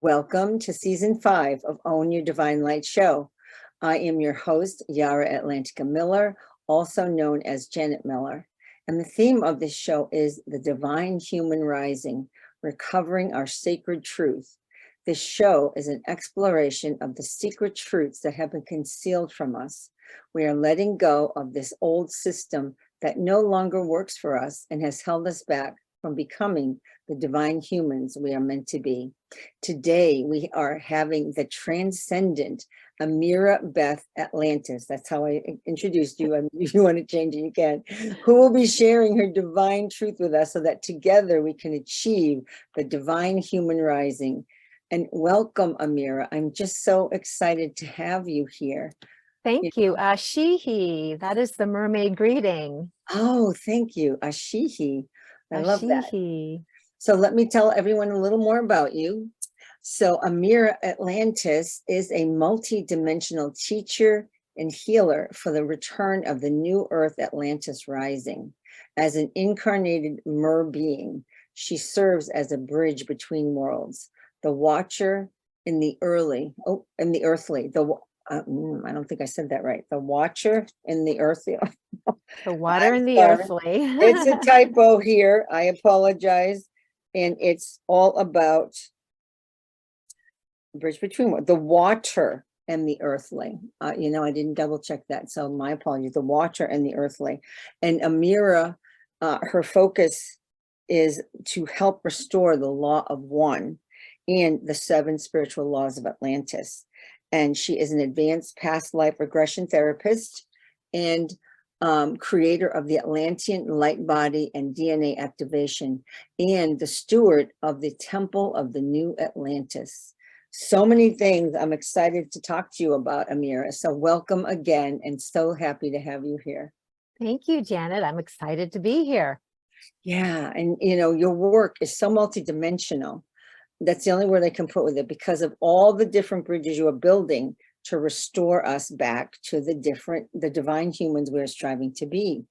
Welcome to season 5 of Own Your Divine Light Show. I am your host, Yarra Atlantica Miller, also known as Janet Miller. And the theme of this show is the divine human rising, recovering our sacred truth. This show is an exploration of the secret truths that have been concealed from us. We are letting go of this old system that no longer works for us and has held us back from becoming the divine humans we are meant to be. Today, we are having the transcendent Ameera Beth Atlantis. That's how I introduced you. And if you want to change it, you can. Who will be sharing her divine truth with us so that together we can achieve the divine human rising. And welcome, Ameera. I'm just so excited to have you here. Thank you, Ashihi. That is the mermaid greeting. Oh, thank you, Ashihi. I love that. Ashihi. So let me tell everyone a little more about you. So Ameera Atlantis is a multi-dimensional teacher and healer for the return of the new Earth Atlantis rising. As an incarnated mer being, she serves as a bridge between worlds, the watcher in the earthly, I don't think I said that right. The watcher in the earthly. The water in the sorry. earthly. It's a typo here. I apologize. And it's all about bridge between the water and the earthly. I didn't double check that. So my apologies, the water and the earthly. And Ameera, her focus is to help restore the law of one and the 7 spiritual laws of Atlantis. And she is an advanced past life regression therapist and creator of the Atlantean light body and DNA activation, and the steward of the Temple of the New Atlantis. So many things I'm excited to talk to you about, Ameera. So welcome again, and so happy to have you here. Thank you, Janet. I'm excited to be here. Yeah, and your work is so multidimensional. That's the only word I can put with it, because of all the different bridges you are building to restore us back to the divine humans we're striving to be.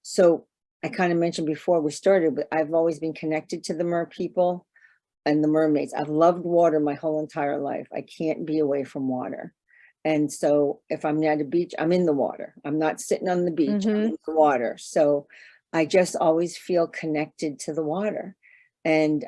So I kind of mentioned before we started, but I've always been connected to the mer people and the mermaids. I've loved water my whole entire life. I can't be away from water. And so if I'm near the beach, I'm in the water. I'm not sitting on the beach, I'm in the water. So I just always feel connected to the water. And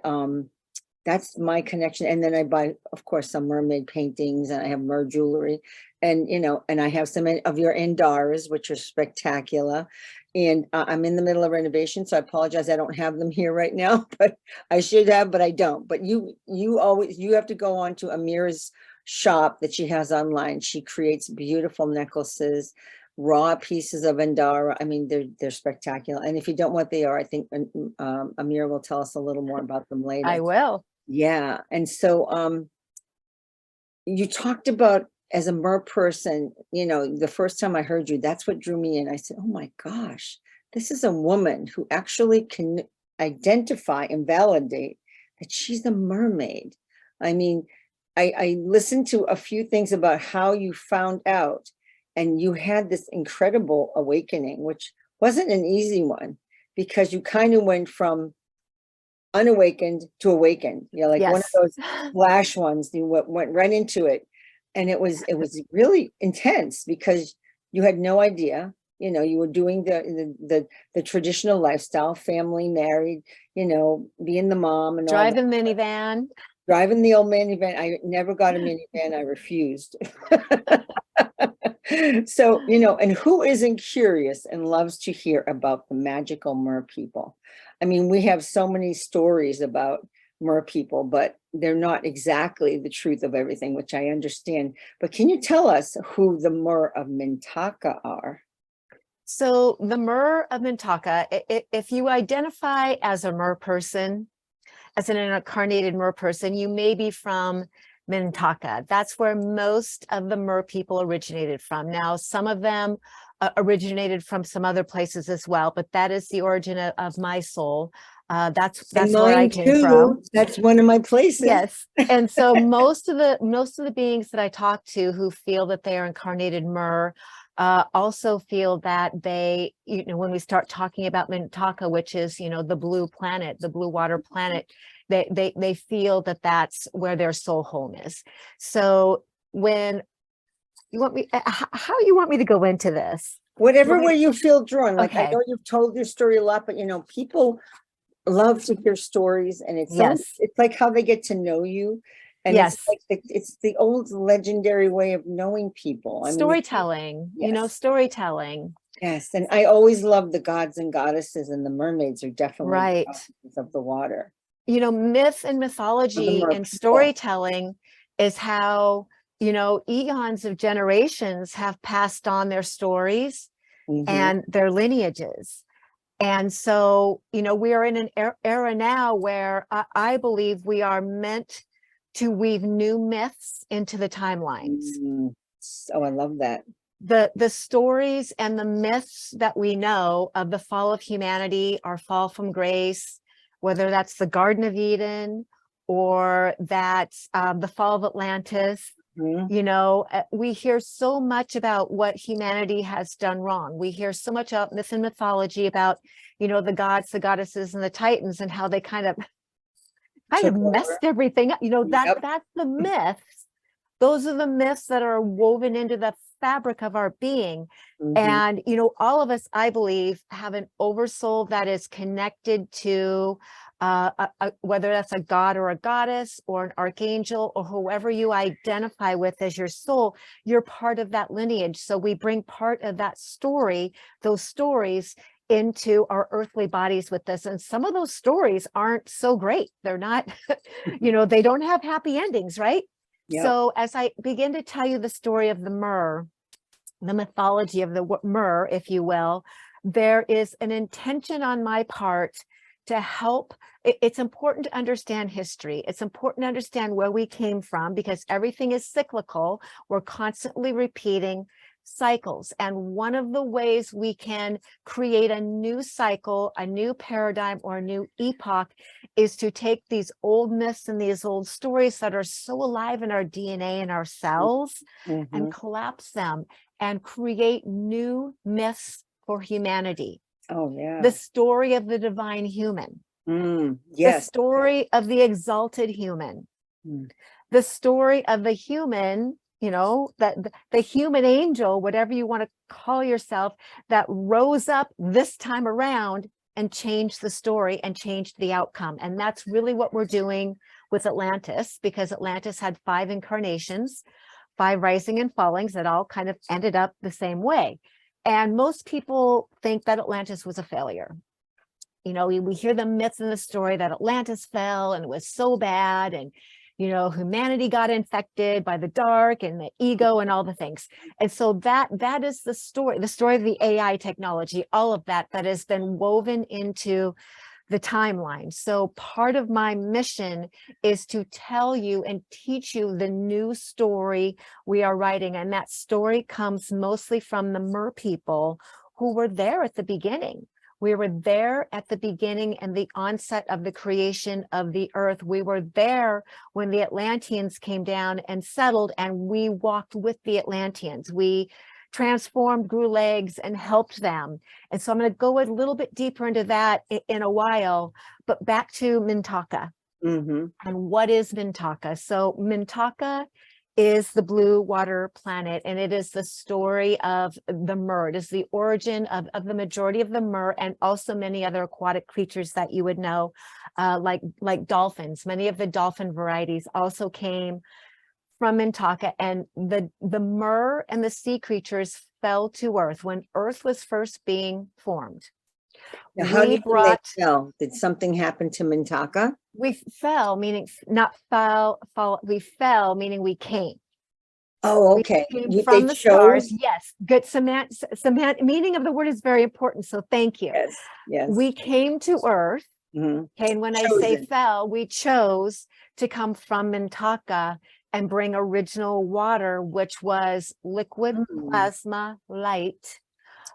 that's my connection. And then I buy, of course, some mermaid paintings, and I have mer jewelry, and and I have some of your Andaras, which are spectacular. And I'm in the middle of renovation, so I apologize I don't have them here right now, but I should have, but I don't. But you have to go on to Ameera's shop that she has online. She creates beautiful necklaces, raw pieces of Andara. I mean, they're spectacular. And if you don't know what they are, I think Ameera will tell us a little more about them later. I will. Yeah. And so you talked about, as a mer person, the first time I heard you, that's what drew me in. I said, oh my gosh, this is a woman who actually can identify and validate that she's a mermaid. I mean, I listened to a few things about how you found out, and you had this incredible awakening, which wasn't an easy one, because you kind of went from unawakened to awakened, like Yes. one of those flash ones. You went right into it, and it was really intense, because you had no idea. You were doing the traditional lifestyle, family, married, being the mom, and driving minivan. Driving the old minivan. I never got a minivan. I refused. So, and who isn't curious and loves to hear about the magical mer people? I mean, we have so many stories about mer people, but they're not exactly the truth of everything, which I understand. But can you tell us who the mer of Mintaka are? So the mer of Mintaka, if you identify as a mer person, as an incarnated mer person, you may be from Mintaka. That's where most of the mer people originated from. Now, some of them originated from some other places as well, but that is the origin of my soul. That's where I came from. That's one of my places. Yes. And so most of the beings that I talk to who feel that they are incarnated mer also feel that they, when we start talking about Mintaka, which is, the blue planet, the blue water planet, They feel that that's where their soul home is. So when you want me, how you want me to go into this? Whatever way you feel drawn. Like, I Okay. know you've told your story a lot, but people love to hear stories, and it's Yes. it's like how they get to know you. And it's Yes. like it's the old legendary way of knowing people. I mean, Storytelling, yes, storytelling. yes. And I always love the gods and goddesses, and the mermaids are definitely the Right. goddesses of the water. Myth and Of the mythology mer and people. storytelling is how, eons of generations have passed on their stories Mhm. and their lineages. And so, we are in an era now where I believe we are meant to weave new myths into the timelines. Mm. Oh, I love that. The stories and the myths that we know of the fall of humanity, our fall from grace, whether that's the Garden of Eden or that's the fall of Atlantis, Mhm. we hear so much about what humanity has done wrong. We hear so much about myth and mythology about, the gods, the goddesses, and the titans, and how they kind of Took over. messed everything up. Yep. That's the myths. Those are the myths that are woven into the fabric of our being. Mhm. And, all of us, I believe, have an oversoul that is connected to whether that's a god or a goddess or an archangel or whoever you identify with as your soul. You're part of that lineage. So we bring part of that story, those stories, into our earthly bodies with this. And some of those stories aren't so great. They're not, they don't have happy endings, right? Yep. So as I begin to tell you the story of the myrrh, the mythology of the myrrh, if you will, there is an intention on my part to help. It's important to understand history. It's important to understand where we came from, because everything is cyclical. We're constantly repeating cycles. And one of the ways we can create a new cycle, a new paradigm, or a new epoch is to take these old myths and these old stories that are so alive in our DNA and our cells and Mhm. collapse them and create new myths for humanity. Oh, yeah. The story of the divine human, the Yes. story of the exalted human, Mm. the story of the human, that the human angel, whatever you want to call yourself, that rose up this time around and changed the story and changed the outcome. And that's really what we're doing with Atlantis, because Atlantis had 5 incarnations, 5 rising and fallings that all kind of ended up the same way. And most people think that Atlantis was a failure. We hear the myths and the story that Atlantis fell and it was so bad, and humanity got infected by the dark and the ego and all the things. And so that is the story of the AI technology, all of that has been woven into the timeline. So part of my mission is to tell you and teach you the new story we are writing. And that story comes mostly from the Mer people who were there at the beginning. We were there at the beginning and the onset of the creation of the earth. We were there when the Atlanteans came down and settled, and we walked with the Atlanteans. We transformed, grew legs, and helped them. And so I'm going to go a little bit deeper into that in a while, but back to Mintaka. Mhm. And what is Mintaka? So Mintaka is the blue water planet, and it is the story of the mer. It is the origin of the majority of the mer, and also many other aquatic creatures that you would know, like dolphins. Many of the dolphin varieties also came from Mintaka, and the mer and the sea creatures fell to earth when earth was first being formed. Now, how do We you mean they brought fell? Did something happen to Mintaka? We fell, meaning not fall. We fell, meaning we came. Oh, We okay. came They from the stars. chose? Yes, good. Meaning of the word is very important. So thank you. Yes, yes. We came to Earth. Mhm. Okay, and when I say Chosen. fell, we chose to come from Mintaka and bring original water, which was liquid Mm. plasma light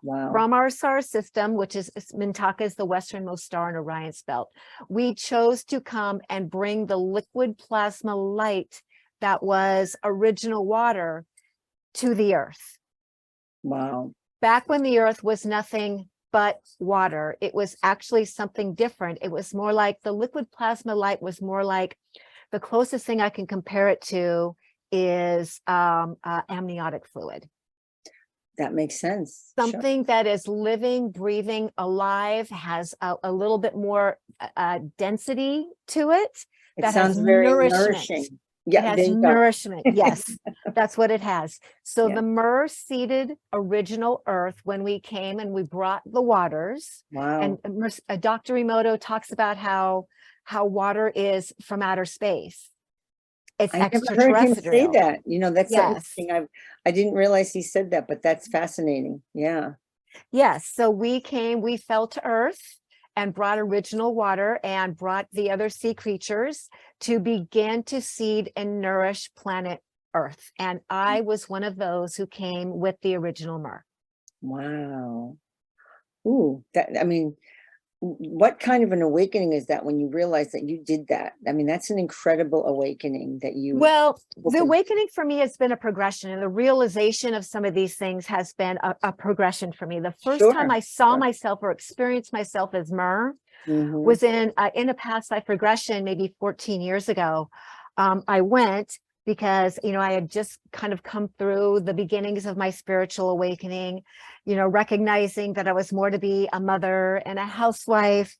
Wow. from our star system, which is Mintaka is the westernmost star in Orion's belt. We chose to come and bring the liquid plasma light that was original water to the earth. Wow. Back when the earth was nothing but water. It was actually something different. It was more like the liquid plasma light was more like, the closest thing I can compare it to is amniotic fluid. That makes sense. Sure. Something that is living, breathing, alive, has a little bit more density to it. It That sounds has very nourishment. nourishing. It Yeah, has there you go. nourishment. Yes, that's what it has. So Yeah. the Mer seeded original Earth when we came and we brought the waters. Wow. And Dr. Emoto talks about how water is from outer space. It's I never heard him say extraterrestrial. that. You know, that's so Yes. interesting. I didn't realize he said that, but that's fascinating. Yeah. Yes. So we fell to Earth and brought original water and brought the other sea creatures to begin to seed and nourish planet Earth. And I was one of those who came with the original Mer. Wow. Ooh, I mean, what kind of an awakening is that when you realize that you did that? I mean, that's an incredible awakening that you. Well, the awakening for me has been a progression, and the realization of some of these things has been a progression for me. The first time I saw myself or experienced myself as Mer was in a past life regression, maybe 14 years ago. I went because, I had just kind of come through the beginnings of my spiritual awakening, recognizing that I was more to be a mother and a housewife,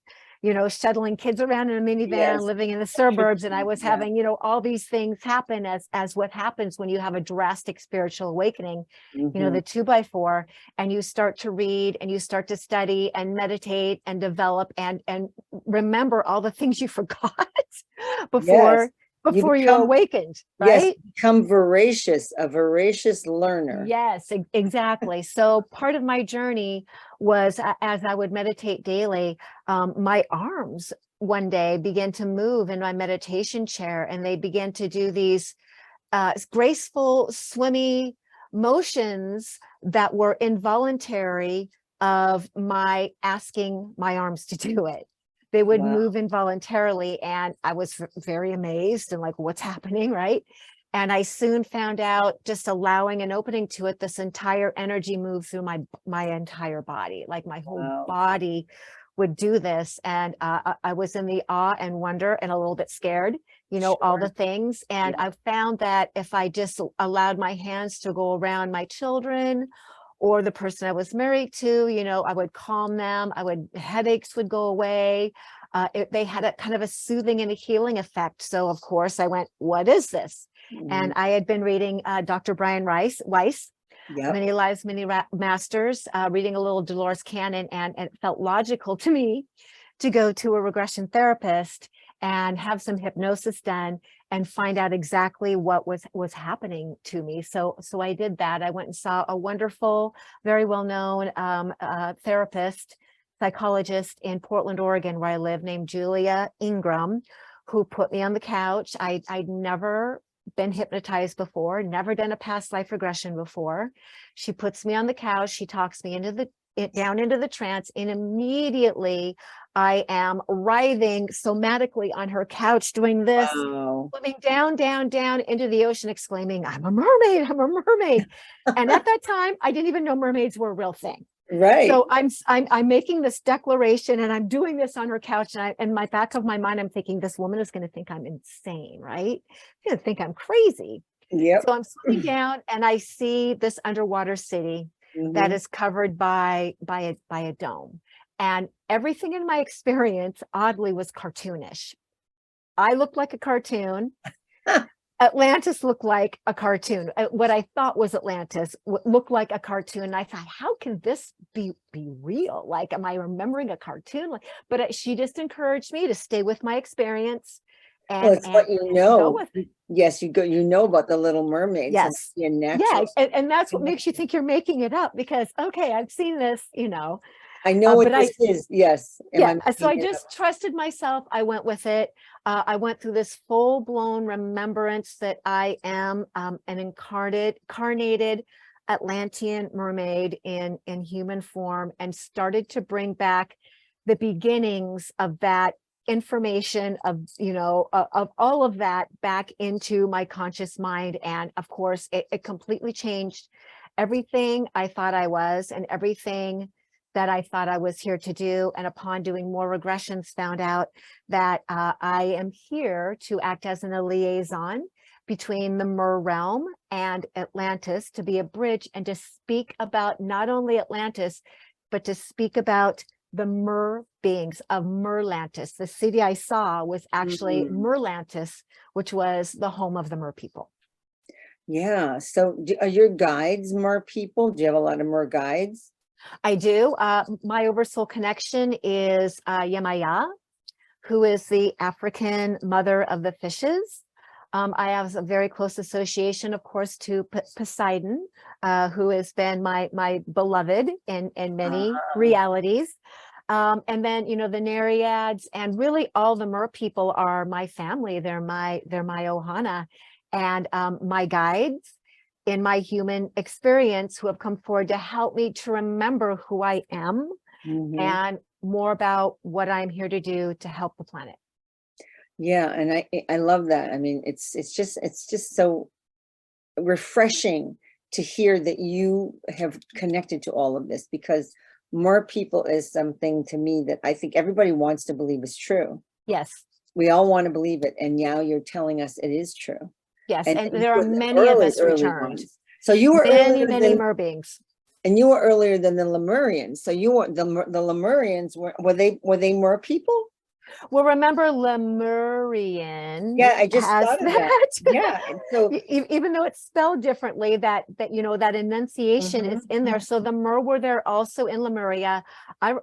shuttling kids around in a minivan, living in the suburbs. And I was having, all these things happen as what happens when you have a drastic spiritual awakening, the 2x4, and you start to read and you start to study and meditate and develop and remember all the things you forgot before you awakened, right? Yes, become a voracious learner. Yes, exactly. So part of my journey was, as I would meditate daily, my arms one day began to move in my meditation chair, and they began to do these graceful, swimmy motions that were involuntary of my asking my arms to do it. They would move involuntarily, and I was very amazed and like, what's happening, right? And I soon found out, just allowing an opening to it, this entire energy moved through my entire body, like my whole body would do this. And I was in the awe and wonder and a little bit scared, all the things. And I found that if I just allowed my hands to go around my children or the person I was married to, I would calm them. Headaches would go away. They had a kind of a soothing and a healing effect. So of course I went, what is this? And I had been reading Dr. Brian Weiss, Many Lives, Many Masters, reading a little Dolores Cannon, and it felt logical to me to go to a regression therapist and have some hypnosis done and find out exactly what was happening to me. So I did that. I went and saw a wonderful, very well-known therapist, psychologist in Portland, Oregon, where I live, named Julia Ingram, who put me on the couch. I'd never been hypnotized before, never done a past life regression before. She puts me on the couch. She talks me down into the trance, and immediately I am writhing somatically on her couch, doing this, swimming down, down, down into the ocean, exclaiming, I'm a mermaid, I'm a mermaid. And at that time, I didn't even know mermaids were a real thing. Right. So I'm making this declaration, and I'm doing this on her couch, and in my back of my mind, I'm thinking, this woman is going to think I'm insane, right? She's going to think I'm crazy. Yep. So I'm sitting down, and I see this underwater city that is covered by a dome, and everything in my experience oddly was cartoonish. I looked like a cartoon. Atlantis looked like a cartoon. What I thought was Atlantis looked like a cartoon. And I thought, how can this be real? Like, am I remembering a cartoon? But she just encouraged me to stay with my experience. Well, it's what you know. Go with it. Yes, you know about the Little Mermaids. Yes. And yeah. And that's what makes you think you're making it up, because, okay, I've seen this, I know what this is. Yes. So I just trusted myself. I went with it. I went through this full-blown remembrance that I am an incarnated Atlantean mermaid in human form, and started to bring back the beginnings of that information of all of that back into my conscious mind. And of course, it completely changed everything I thought I was and everything that I thought I was here to do. And upon doing more regressions, found out that I am here to act as a liaison between the Mer realm and Atlantis, to be a bridge and to speak about not only Atlantis, but to speak about the Mer beings of Merlantis. The city I saw was actually Merlantis, which was the home of the Mer people. Yeah. So are your guides Mer people? Do you have a lot of Mer guides? I do. My oversoul connection is Yemaya, who is the African mother of the fishes. I have a very close association, of course, to Poseidon, who has been my beloved in many realities. And then, you know, the Nereids and really all the Mer people are my family. They're my Ohana, and my guides in my human experience who have come forward to help me to remember who I am and more about what I'm here to do to help the planet. Yeah, and I love that. I mean, it's just so refreshing to hear that you have connected to all of this, because more people is something to me that I think everybody wants to believe is true. Yes. We all want to believe it, and now you're telling us it is true. Yes, And and you there are were the many of us early returned. ones. So you were Many, earlier many than, Mer beings. and you were earlier than the Lemurians. So you were the Lemurians were they Mer people? Well, remember Lemurian Yeah, I just has thought of that. that. Yeah, and so Even though it's spelled differently, that you know, that enunciation is in there. So the Mer were there also in Lemuria.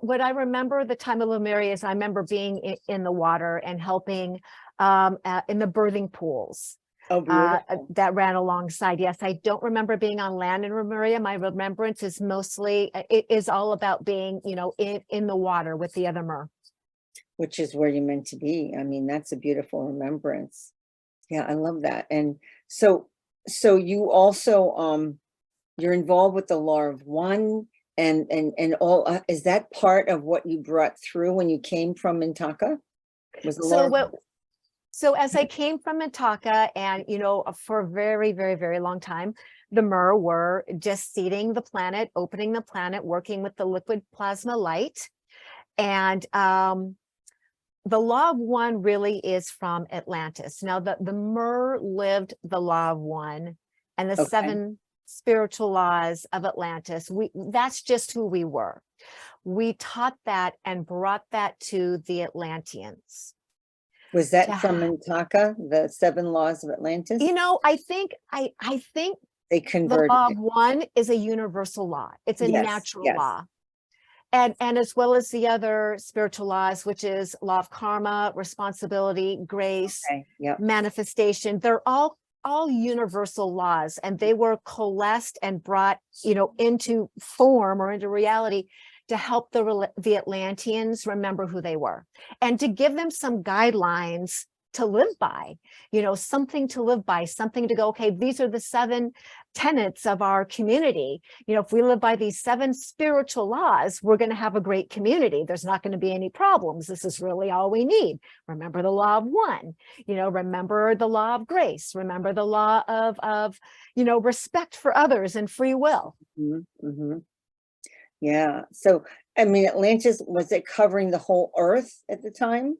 What I remember the time of Lemuria is I remember being in the water and helping in the birthing pools. Oh, beautiful. That ran alongside. Yes, I don't remember being on land in Lemuria. My remembrance is mostly, it is all about being, you know, in the water with the other Mer. Which is where you're meant to be. I mean, that's a beautiful remembrance. Yeah, I love that. And so you also you're involved with the Law of One and all. Is that part of what you brought through when you came from Mintaka? Was the Law? So as I came from Mintaka, and you know, for a very, very, very long time, the Mer were just seeding the planet, opening the planet, working with the liquid plasma light, and the Law of One really is from Atlantis. Now, the Mer lived the Law of One and the 7 spiritual laws of Atlantis. That's just who we were. We taught that and brought that to the Atlanteans. Was that from Mintaka, the 7 laws of Atlantis? You know, I think they converted the Law of One is a universal law. It's a natural law. And as well as the other spiritual laws, which is law of karma, responsibility, grace, manifestation. They're all universal laws, and they were coalesced and brought, you know, into form or into reality to help the Atlanteans remember who they were and to give them some guidelines to live by, you know, something to live by, something to go, okay, these are the 7 tenets of our community. You know, if we live by these 7 spiritual laws, we're going to have a great community. There's not going to be any problems. This is really all we need. Remember the Law of One, you know, remember the law of grace, remember the law of you know, respect for others and free will. Yeah. So, I mean, Atlantis, was it covering the whole earth at the time?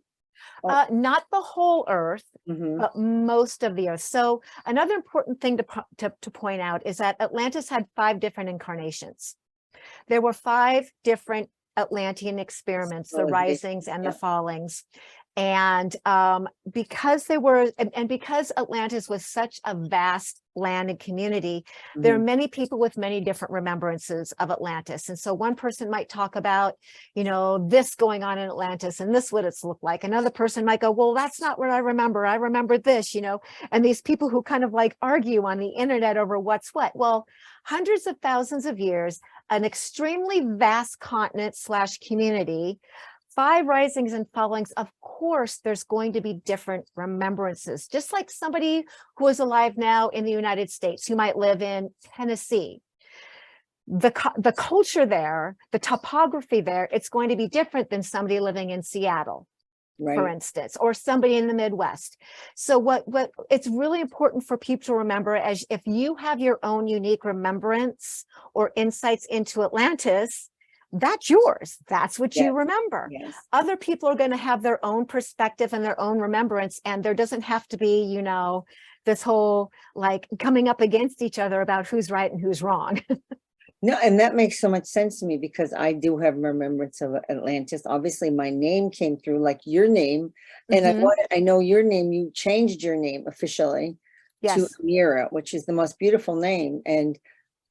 Not the whole earth, but most of the earth. So another important thing to point out is that Atlantis had 5 different incarnations. There were 5 different Atlantean experiments, the risings and the fallings. And because because Atlantis was such a vast land and community, there are many people with many different remembrances of Atlantis. And so one person might talk about, you know, this going on in Atlantis and this what it's looked like. Another person might go, well, that's not what I remember. I remember this, you know, and these people who kind of like argue on the internet over what's what. Well, hundreds of thousands of years, an extremely vast continent / community, 5 risings and fallings. Of course, there's going to be different remembrances, just like somebody who is alive now in the United States, who might live in Tennessee. The culture there, the topography there, it's going to be different than somebody living in Seattle, for instance, or somebody in the Midwest. So what it's really important for people to remember, as if you have your own unique remembrance or insights into Atlantis, that's yours. That's what Yes. you remember. Yes. Other people are going to have their own perspective and their own remembrance. And there doesn't have to be, you know, this whole like coming up against each other about who's right and who's wrong. No, and that makes so much sense to me because I do have remembrance of Atlantis. Obviously, my name came through like your name, and Mhm. I know your name. You changed your name officially to Yes. Ameera, which is the most beautiful name. And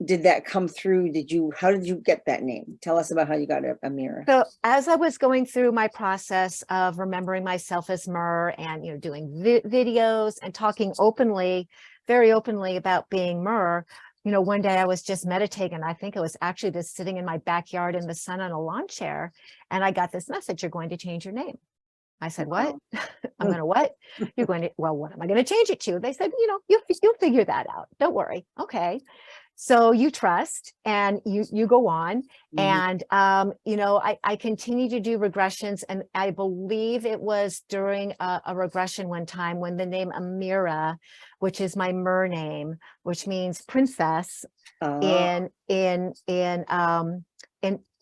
did that come through? How did you get that name? Tell us about how you got Ameera. So as I was going through my process of remembering myself as Mer and, you know, doing videos and talking openly, very openly about being Mer, you know, one day I was just meditating. I think I was actually just sitting in my backyard in the sun on a lawn chair. And I got this message, you're going to change your name. I said, what? Wow. I'm going to what? You're going to, well, what am I going to change it to? They said, you know, you'll figure that out. Don't worry. Okay. So you trust and you go on. Mhm. And, you know, I continue to do regressions. And I believe it was during a regression one time when the name Ameera, which is my Mer name, which means princess Ah, in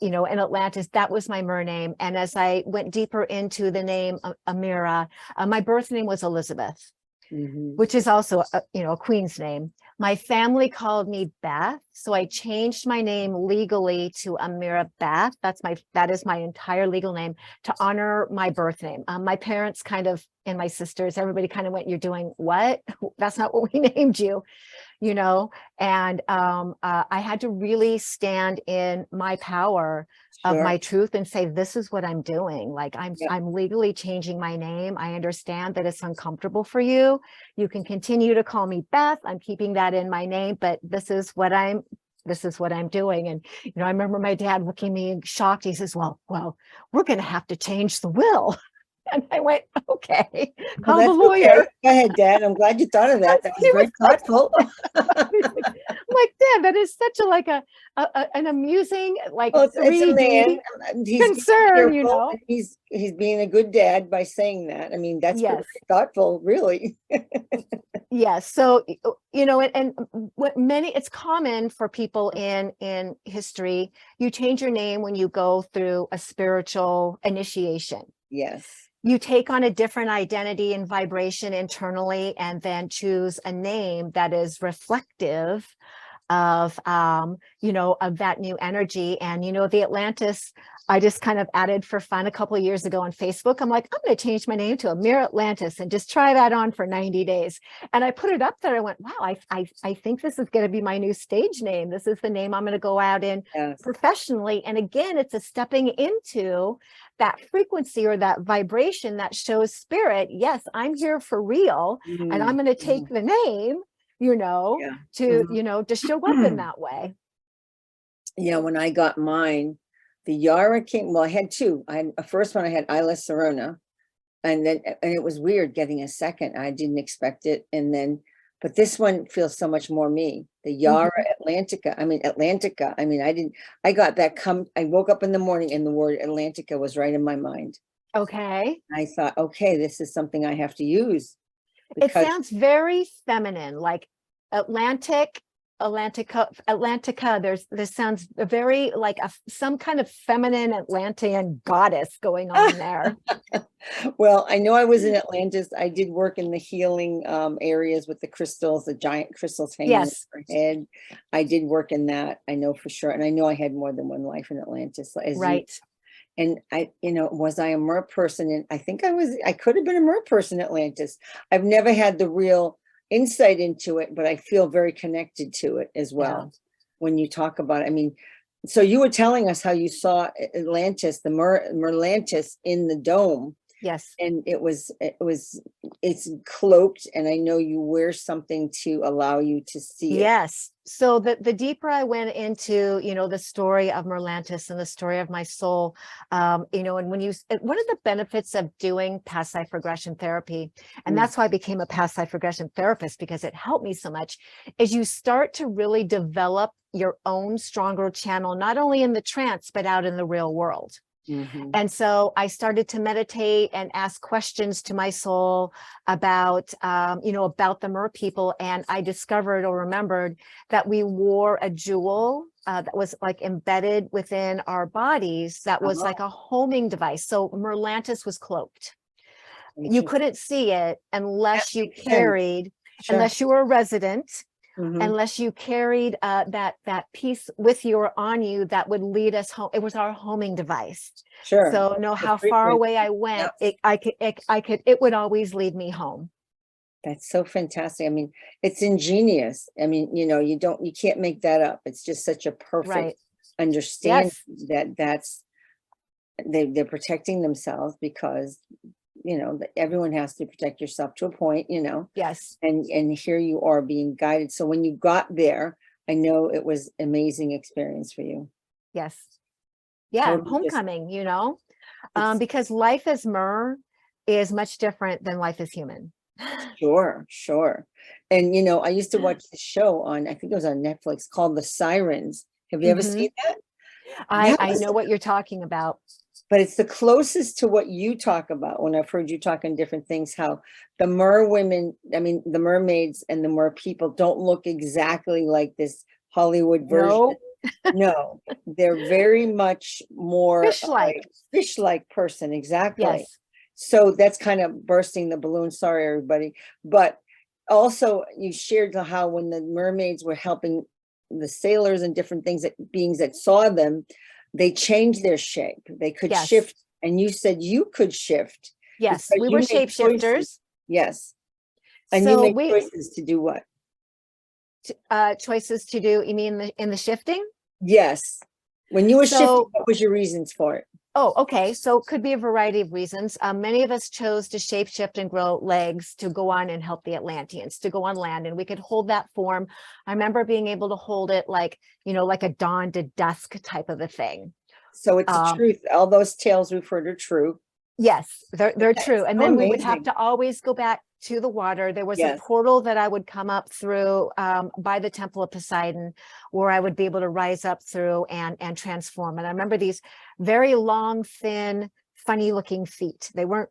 you know, in Atlantis, that was my Mer name. And as I went deeper into the name Ameera, my birth name was Elizabeth, mhm. which is also you know, a queen's name. My family called me Beth, so I changed my name legally to Ameera Beth. That is my entire legal name to honor my birth name. My parents kind of, and my sisters, everybody kind of went, "You're doing what? That's not what we named you." You know, and I had to really stand in my power of Sure. my truth and say, this is what I'm doing. Like Yeah. I'm legally changing my name. I understand that it's uncomfortable for you. You can continue to call me Beth. I'm keeping that in my name, but this is what I'm doing. And, you know, I remember my dad looking at me shocked. He says, well, we're going to have to change the will. And I went, okay, Well, call the that's okay. lawyer. Go ahead, Dad. I'm glad you thought of that. That was He was very thoughtful. I'm like, Dad, that is such a like an amusing, like Well, it's a 3D man. He's being concern, you cheerful, know? and he's being a good dad by saying that. I mean, that's very Yes. thoughtful, really. Yes. So, you know, and what it's common for people in history, you change your name when you go through a spiritual initiation. Yes. You take on a different identity and vibration internally, and then choose a name that is reflective of you know, of that new energy. And you know, the Atlantis, I just kind of added for fun a couple of years ago on Facebook. I'm like, I'm going to change my name to Ameera Atlantis and just try that on for 90 days. And I put it up there. I went, wow, I think this is going to be my new stage name. This is the name I'm going to go out in Yes. professionally. And again, it's a stepping into that frequency or that vibration that shows spirit, yes, I'm here for real, and I'm going to take the name, you know, Yeah. to, you know, to show up in that way. Yeah, when I got mine, the Yarra came, well, I had two. I had a first one, I had Isla Serona, and it was weird getting a second. I didn't expect it. And then, but this one feels so much more me. The Yarra Atlantica. I got that I woke up in the morning and the word Atlantica was right in my mind. Okay. I thought, okay, this is something I have to use It because sounds very feminine, like Atlantica. This sounds very like some kind of feminine Atlantean goddess going on there. well, I know I was in Atlantis. I did work in the healing areas with the crystals, the giant crystals hanging Yes. overhead. I did work in that, I know for sure. And I know I had more than one life in Atlantis, as you. Right. And was I a mer person? And I think I could have been a mer person in Atlantis. I've never had the real insight into it, but I feel very connected to it as well. Yeah. When you talk about it, I mean, so you were telling us how you saw Atlantis, the Merlantis in the dome. Yes. And it's cloaked, and I know you wear something to allow you to see it. Yes. So the deeper I went into, you know, the story of Merlantis and the story of my soul, you know, and one of the benefits of doing past life regression therapy, and that's why I became a past life regression therapist, because it helped me so much, is you start to really develop your own stronger channel, not only in the trance, but out in the real world. Mhm. And so I started to meditate and ask questions to my soul about, about the mer people. And I discovered or remembered that we wore a jewel that was like embedded within our bodies. That was Oh, like a homing device. So Merlantis was cloaked. You interesting. couldn't see it That unless you makes sense. Sure. unless you were a resident, Mhm. unless you carried that piece with you or on you that would lead us home. It was our homing device. Sure. So know The how far frequency. away I went, Yes. it would always lead me home. That's so fantastic. I mean, it's ingenious. I mean, you can't make that up. It's just such a perfect Right. understanding Yes. that they're protecting themselves because, that everyone has to protect yourself to a point, Yes. and here you are being guided. So when you got there, I know it was amazing experience for you. Yes. Yeah. Totally just Homecoming, it's because life as mer is much different than life as human. sure, sure. And I used to watch the show on, I think it was on Netflix called The Sirens. Have you ever Mhm. seen that? That I was know what you're talking about. But it's the closest to what you talk about when I've heard you talk on different things, how the mer women, I mean, the mermaids and the mer people don't look exactly like this Hollywood version. No, No, they're very much more fish-like. fish-like person, exactly. Yes. So that's kind of bursting the balloon. Sorry, everybody. But also, you shared how when the mermaids were helping the sailors and different things that beings that saw them, they changed their shape. They could Yes. shift. And you said you could shift Yes. because We were you made choices. shapeshifters. Yes. And you So made we choices to do what? choices to do, you mean in the shifting? Yes. When you were shifting, So, what was your reasons for it? oh, okay. So it could be a variety of reasons. Many of us chose to shapeshift and grow legs to go on and help the Atlanteans, to go on land, and we could hold that form. I remember being able to hold it like, like a dawn to dusk type of a thing. So it's the Um, truth. All those tales we've heard are true. Yes, they're true. That's And so then we would have amazing. to always go back to the water. There was a Yes. portal that I would come up through by the Temple of Poseidon, where I would be able to rise up through and transform. And I remember these very long, thin, funny looking feet. They weren't,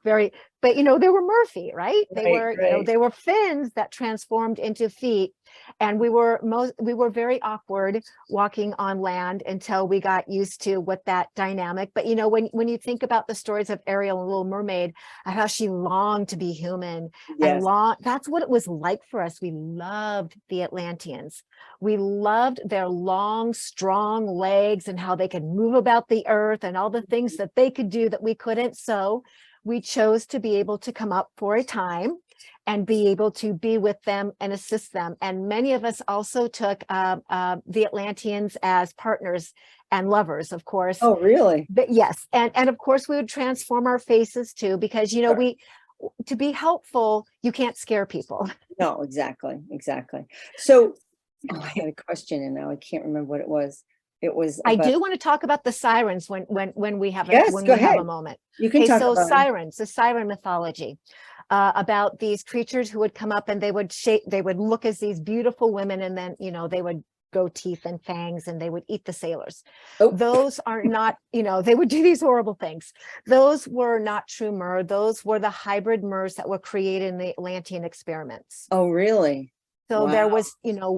very, but they were Murphy, right? They Right, were, right. they were fins that transformed into feet. And we were very awkward walking on land until we got used to what that dynamic. But when you think about the stories of Ariel and Little Mermaid, and how she longed to be human and Yes. that's what it was like for us. We loved the Atlanteans. We loved their long, strong legs and how they could move about the earth and all the things that they could do that we couldn't. So we chose to be able to come up for a time and be able to be with them and assist them. And many of us also took the Atlanteans as partners and lovers, of course. Oh, really? But yes, and of course we would transform our faces too, because Sure. to be helpful, you can't scare people. No, exactly, exactly. So, I had a question and now I can't remember what it was. It was I about, do want to talk about the sirens when we have yes, when go we have ahead. a moment. You can Okay, talk so about it. sirens, the siren mythology. About these creatures who would come up and they would look as these beautiful women, and then they would go teeth and fangs and they would eat the sailors. Oh, Those are not, they would do these horrible things. Those were not true mer. Those were the hybrid mers that were created in the Atlantean experiments. oh, really? So Wow. there was,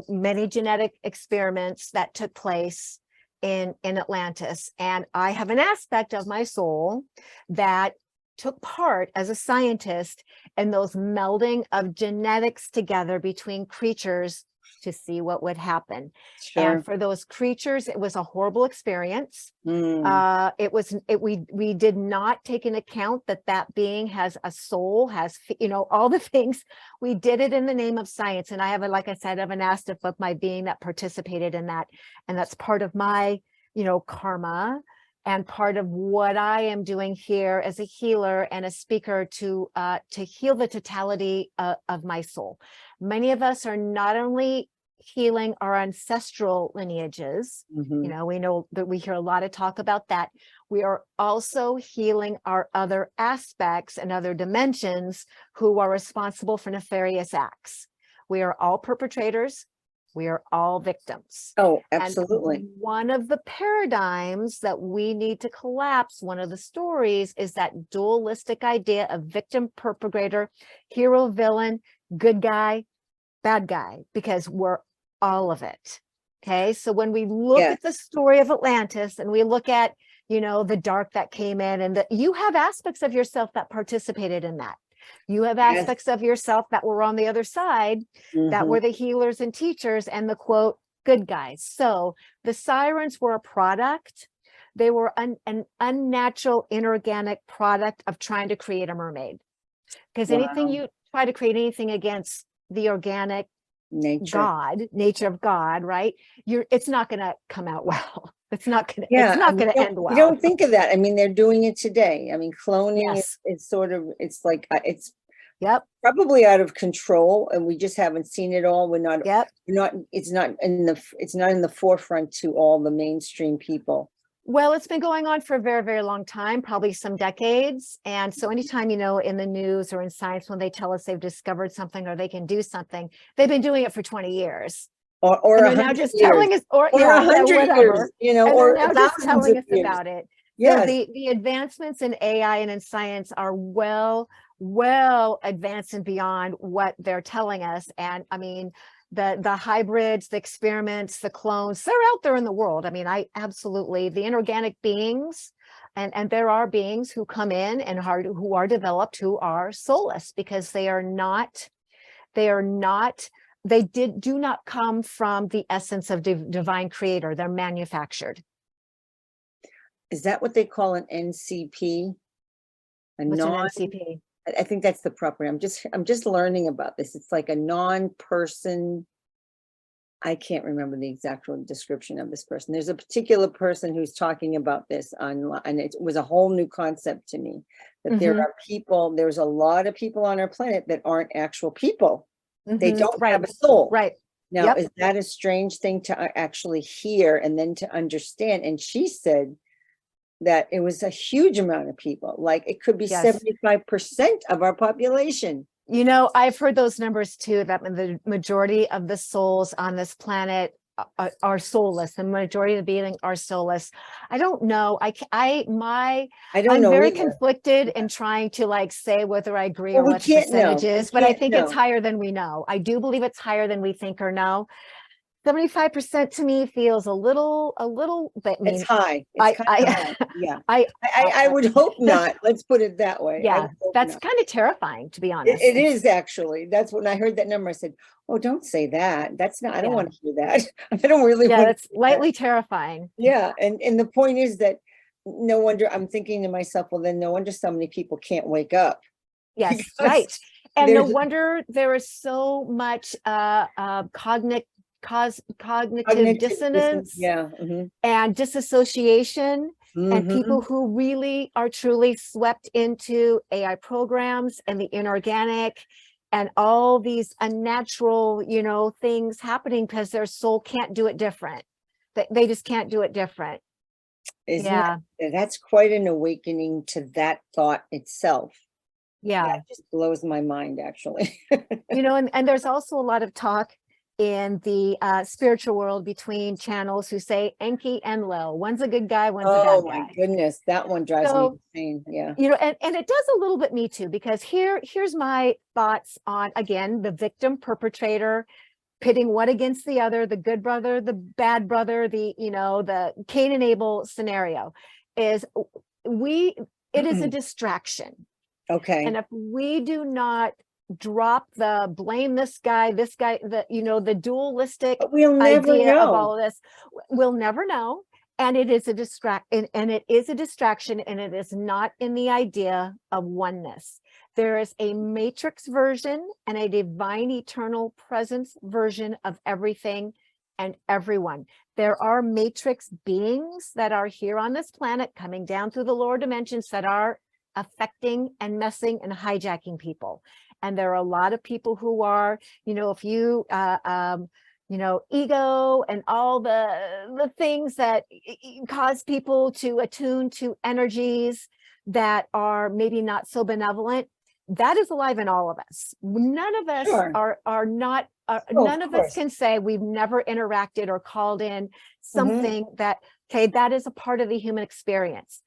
many genetic experiments that took place in Atlantis. And I have an aspect of my soul that took part as a scientist in those melding of genetics together between creatures to see what would happen. And Sure. for those creatures, it was a horrible experience. Mm, We did not take into account that being has a soul, has, all the things. We did it in the name of science. And I have, like I said, I have an aspect of my being that participated in that. And that's part of my, karma, and part of what I am doing here as a healer and a speaker to heal the totality of my soul. Many of us are not only healing our ancestral lineages, mhm. we know that we hear a lot of talk about that. We are also healing our other aspects and other dimensions who are responsible for nefarious acts. We are all perpetrators. We are all victims. Oh, And absolutely. one of the paradigms that we need to collapse, one of the stories, is that dualistic idea of victim, perpetrator, hero, villain, good guy, bad guy, because we're all of it. Okay. So when we look Yes. at the story of Atlantis and we look at, you know, the dark that came in, and that you have aspects of yourself that participated in that. You have Yes. aspects of yourself that were on the other side, that Mhm. were the healers and teachers and the quote, good guys. So the sirens were a product. They were an unnatural, inorganic product of trying to create a mermaid. Because anything Wow. you try to create anything against the organic Nature. nature of God, right? It's not going to come out well. It's not going Yeah, to end you well. don't think of that. I mean, they're doing it today. I mean, cloning Yes. is sort of, it's like, it's Yep. probably out of control, and we just haven't seen it all. Yep. It's not in the forefront to all the mainstream people. Well, it's been going on for a very, very long time, probably some decades. And so anytime, you know, in the news or in science, when they tell us they've discovered something or they can do something, they've been doing it for 20 years. Or And a they're now hundred just years, telling us, or or yeah, 100 years, whatever. you know, And they're or now just thousands telling of us years. about it. So Yes. the advancements in AI and in science are well advanced and beyond what they're telling us. And I mean, the hybrids, the experiments, the clones, they're out there in the world. I mean, I absolutely, the inorganic beings, and there are beings who come in and who are developed, who are soulless, because they do not come from the essence of divine creator. They're manufactured. Is that what they call an NCP? What's an NCP? I think that's the proper. I'm just learning about this. It's like a non-person. I can't remember the exact description of this person. There's a particular person who's talking about this online, and it was a whole new concept to me, that there are people, there's a lot of people on our planet that aren't actual people. They don't have a soul. Right. Now, is that a strange thing to actually hear and then to understand? And she said that it was a huge amount of people, like it could be 75% of our population. You know, I've heard those numbers too, that the majority of the souls on this planet are soulless. The majority of the beings are soulless. I don't know. I'm very conflicted in trying to like say whether I agree or what the percentage is, but I think it's higher than we know. I do believe it's higher than we think or know. 75% to me feels a little bit. It's high. It's kind of high. Yeah. I would hope not. Let's put it that way. Yeah, that's kind of terrifying, to be honest. It is actually. That's when I heard that number. I said, "Oh, don't say that. That's not. I don't want to hear that. I don't really want." Yeah, that's lightly terrifying. Yeah, and the point is that no wonder, I'm thinking to myself, well, then no wonder so many people can't wake up. Yes, right. And no wonder there is so much cognitive dissonance, and disassociation, and people who really are truly swept into AI programs and the inorganic and all these unnatural, you know, things happening because their soul can't do it different. They just can't do it different. That's quite an awakening to that thought itself. Yeah, it just blows my mind, actually. You know, and there's also a lot of talk in the spiritual world between channels who say Enki and Lo. One's a good guy, one's a bad guy. Oh my goodness, that one drives me insane. Yeah. You know, and it does a little bit me too, because here's my thoughts on, again, the victim perpetrator, pitting one against the other, the good brother, the bad brother, the Cain and Abel scenario is it is a distraction. Okay. And if we do not drop the blame this guy, the dualistic idea of all of this, we'll never know. And it is a distraction, and it is not in the idea of oneness. There is a matrix version and a divine eternal presence version of everything and everyone. There are matrix beings that are here on this planet coming down through the lower dimensions that are affecting and messing and hijacking people. And there are a lot of people who are, if you, ego and all the things that cause people to attune to energies that are maybe not so benevolent, that is alive in all of us. None of us are not Oh, none of of us course. can say we've never interacted or called in Mhm. something that, okay, that is a part of the human experience.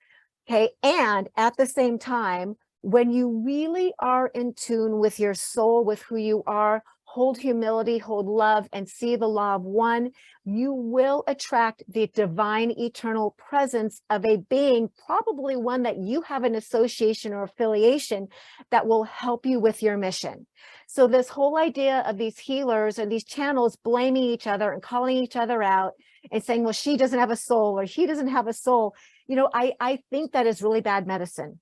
Okay. And at the same time, when you really are in tune with your soul, with who you are, hold humility, hold love, and see the law of one, you will attract the divine eternal presence of a being, probably one that you have an association or affiliation that will help you with your mission. So this whole idea of these healers and these channels blaming each other and calling each other out and saying, well, she doesn't have a soul or he doesn't have a soul. You know, I think that is really bad medicine.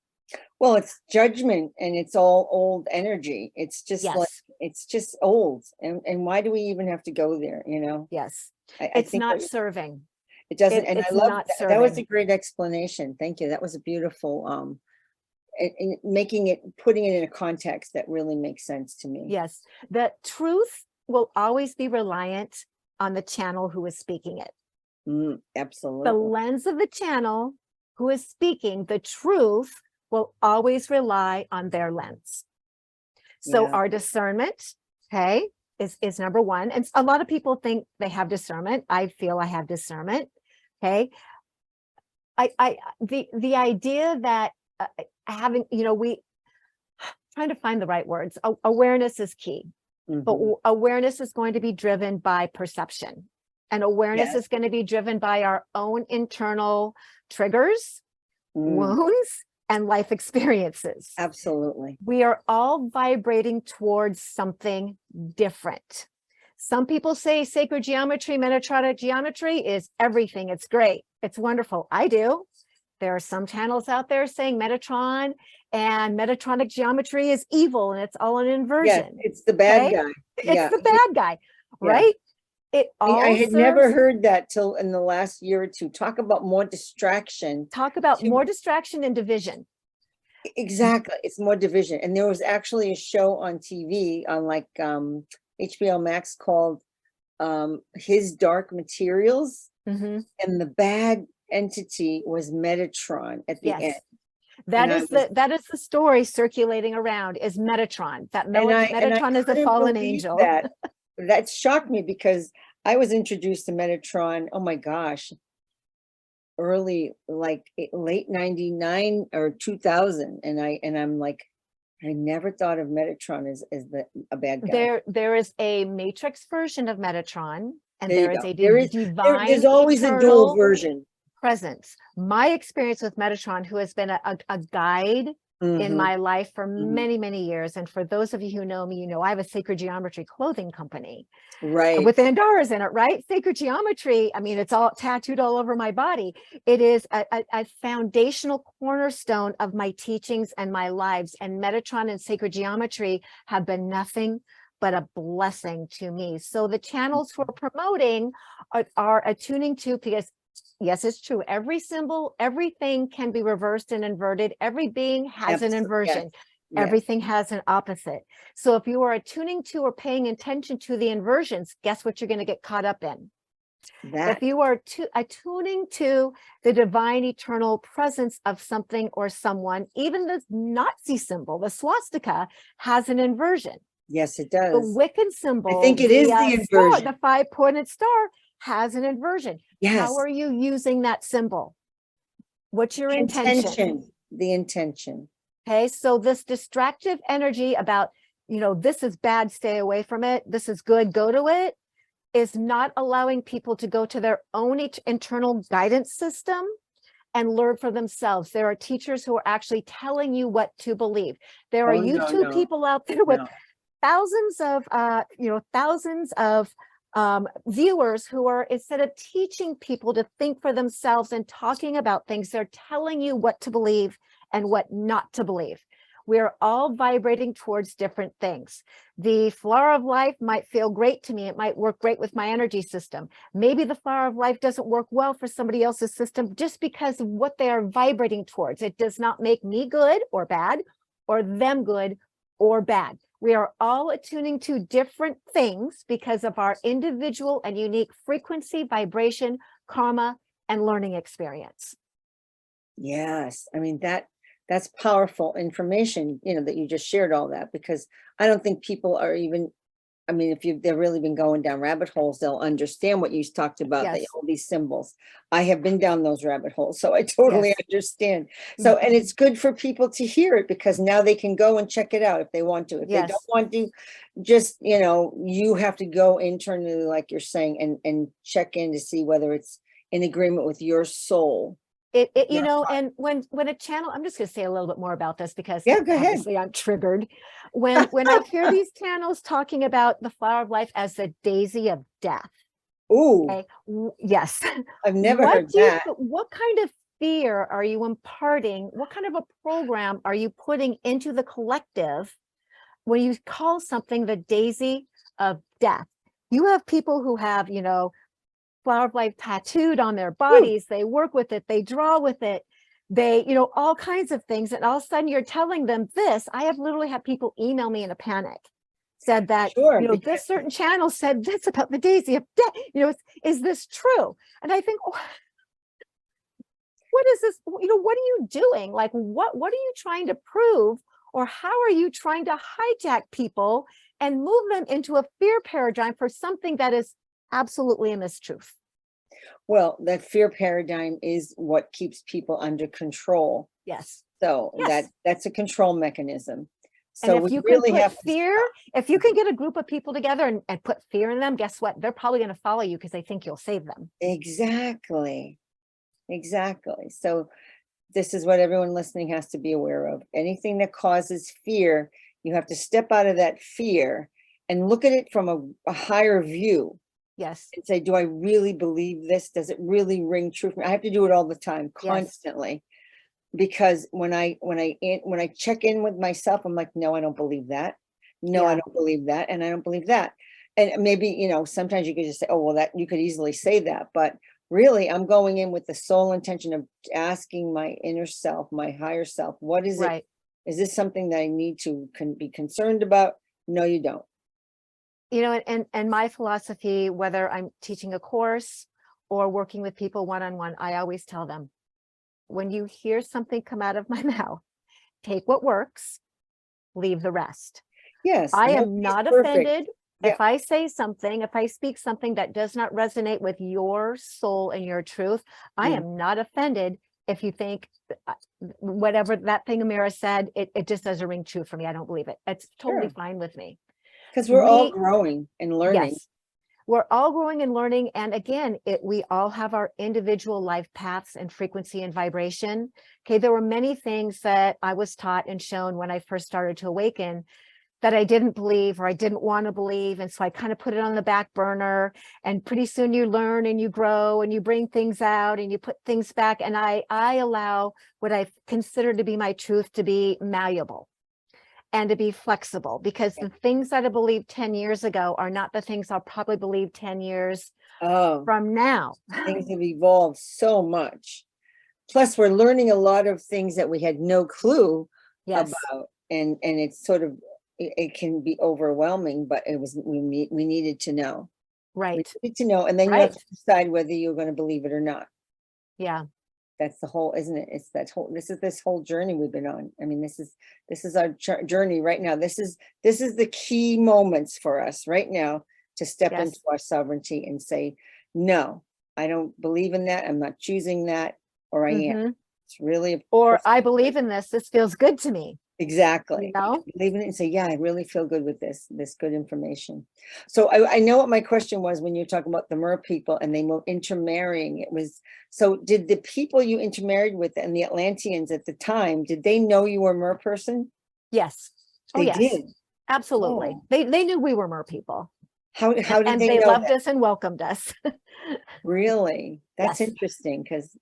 Well, it's judgment and it's all old energy. It's just like, Yes, it's just old. And why do we even have to go there, you know? yes. I It's think not that serving. it doesn't, and I It's love not that. That was a serving. great explanation. Thank you. That was a beautiful, and making it, putting it in a context that really makes sense to me. Yes. The truth will always be reliant on the channel who is speaking it. The Absolutely. lens of the channel who is speaking the truth will always rely on their lens. So Yeah. our discernment, okay, is number one. And a lot of people think they have discernment. I feel I have discernment. Okay. The idea that having, you know, we trying to find the right words. Awareness is key, but Mhm. awareness is going to be driven by perception. And awareness Yes. is going to be driven by our own internal triggers, Mm, wounds, and life experiences. absolutely. We are all vibrating towards something different. Some people say sacred geometry, Metatronic geometry is everything. It's great. It's wonderful. I do. There are some channels out there saying Metatron and Metatronic geometry is evil and it's all an Yes, inversion. it's the bad Okay. guy. It's Yeah. the bad guy, Yeah. right? It I all had never serves, heard that till in the last year or two. Talk about more distraction. talk about To more distraction and division. exactly, it's more division. And there was actually a show on TV on like HBO Max called His Dark Materials, Mhm. and the bad entity was Metatron at the end. Yes. That And I is was the story circulating around is Metatron. That and I Metatron is a couldn't fallen believe angel. that. That shocked me because I was introduced to Metatron, oh my gosh, early, like late 99 or 2000. I'm like, I never thought of Metatron as a bad guy. There is a matrix version of Metatron, and There you there is go. a There's divine always a dual eternal version. presence. My experience with Metatron, who has been a guide in Mhm, my life for mhm. many, many years. And for those of you who know me, you know I have a sacred geometry clothing company Right. with Andaras in it, right? Sacred geometry, I mean, it's all tattooed all over my body. It is a foundational cornerstone of my teachings and my lives. And Metatron and sacred geometry have been nothing but a blessing to me. So the channels we're promoting are attuning to, because yes, it's true. Every symbol, everything can be reversed and inverted. Every being has an Absolutely. Yes. inversion. Yes. Everything has an opposite. So if you are attuning to or paying attention to the inversions, guess what you're going to get caught up in? That. If you are attuning to the divine eternal presence of something or someone, even the Nazi symbol, the swastika, has an inversion. Yes, it The does. Wiccan I symbol, think it is the star, inversion. the 5-pointed star, has an inversion. Yes. How are you using that symbol? What's your The intention? intention. The intention. Okay, so this distractive energy about, you know, this is bad, stay away from it, this is good, go to it, is not allowing people to go to their own internal guidance system and learn for themselves. There are teachers who are actually telling you what to believe. There are Oh, no, YouTube no, people out there with no. thousands of viewers who are, instead of teaching people to think for themselves and talking about things, they're telling you what to believe and what not to believe. We're all vibrating towards different things. The flower of life might feel great to me. It might work great with my energy system. Maybe the flower of life doesn't work well for somebody else's system just because of what they are vibrating towards. It does not make me good or bad, or them good or bad. We are all attuning to different things because of our individual and unique frequency, vibration, karma, and learning experience. Yes. I mean, that's powerful information, you know, that you just shared all that, because I don't think people are even I mean, if they've really been going down rabbit holes, they'll understand what you talked about, that Yes. all these symbols. I have been down those rabbit holes, so I totally Yes. understand. So, and it's good for people to hear it, because now they can go and check it out if they want to. If they don't Yes. want to, just, you have to go internally, like you're saying, and check in to see whether it's in agreement with your soul. You know, and when a channel, I'm just going to say a little bit more about this because Yeah, go ahead. obviously I'm triggered. When I hear these channels talking about the flower of life as the daisy of death. Ooh, Okay. Yes. I've never heard that. What kind of fear are you imparting? What kind of a program are you putting into the collective when you call something the daisy of death? You have people who have, flower of life tattooed on their bodies. They work with it, they draw with it, they, all kinds of things. And all of a sudden you're telling them this. I have literally had people email me in a panic, said that, Sure, this certain channel said this about the daisy of death. Is this true? And I think, oh, what is this? What are you doing? Like, what are you trying to prove? Or how are you trying to hijack people and move them into a fear paradigm for something that is absolutely a mistruth? Well, that fear paradigm is what keeps people under control. Yes. So Yes. that's a control mechanism. And So if we you can really put have to fear, if you can get a group of people together and put fear in them, guess what? They're probably going to follow you because they think you'll save them. Exactly. Exactly. So this is what everyone listening has to be aware of. Anything that causes fear, you have to step out of that fear and look at it from a higher view Yes. and say, do I really believe this? Does it really ring true for me? I have to do it all the time, constantly. Because when I check in with myself, I'm like, no, I don't believe that. No, I don't believe that. And I don't believe that. And maybe, sometimes you could just say, oh, well, that you could easily say that, but really I'm going in with the sole intention of asking my inner self, my higher self, what is it? Is this something that I need to be concerned about? No, you don't. And my philosophy, whether I'm teaching a course or working with people one-on-one, I always tell them, when you hear something come out of my mouth, take what works, leave the rest. Yes. I am not offended if I say something, if I speak something that does not resonate with your soul and your truth. I am not offended if you think whatever that thing Ameera said, it just doesn't ring true for me. I don't believe it. It's totally fine with me. Because we're all growing and learning. Yes. We're all growing and learning. And again, we all have our individual life paths and frequency and vibration. Okay. There were many things that I was taught and shown when I first started to awaken that I didn't believe or I didn't want to believe. And so I kind of put it on the back burner, and pretty soon you learn and you grow and you bring things out and you put things back. And I allow what I consider to be my truth to be malleable and to be flexible, because the things that I believed 10 years ago are not the things I'll probably believe 10 years from now. Things have evolved so much. Plus, we're learning a lot of things that we had no clue about. And it's sort of, it can be overwhelming, but we needed to know. Right. We need to know. And then you have to decide whether you're going to believe it or not. Yeah. That's the whole, isn't it? It's this whole journey we've been on. I mean, this is our journey right now. This is the key moments for us right now to step into our sovereignty and say, no, I don't believe in that. I'm not choosing that, or I am. It's really, or I believe in this. This feels good to me. Exactly. Believe in it and say, yeah, I really feel good with this good information. So I know what my question was when you talk about the Mer people and they were intermarrying. It was, so did the people you intermarried with and the Atlanteans at the time, did they know you were a Mer person? Yes. They did. Absolutely. They knew we were Mer people. How did and they they know loved that? us and welcomed us. Really? That's interesting, because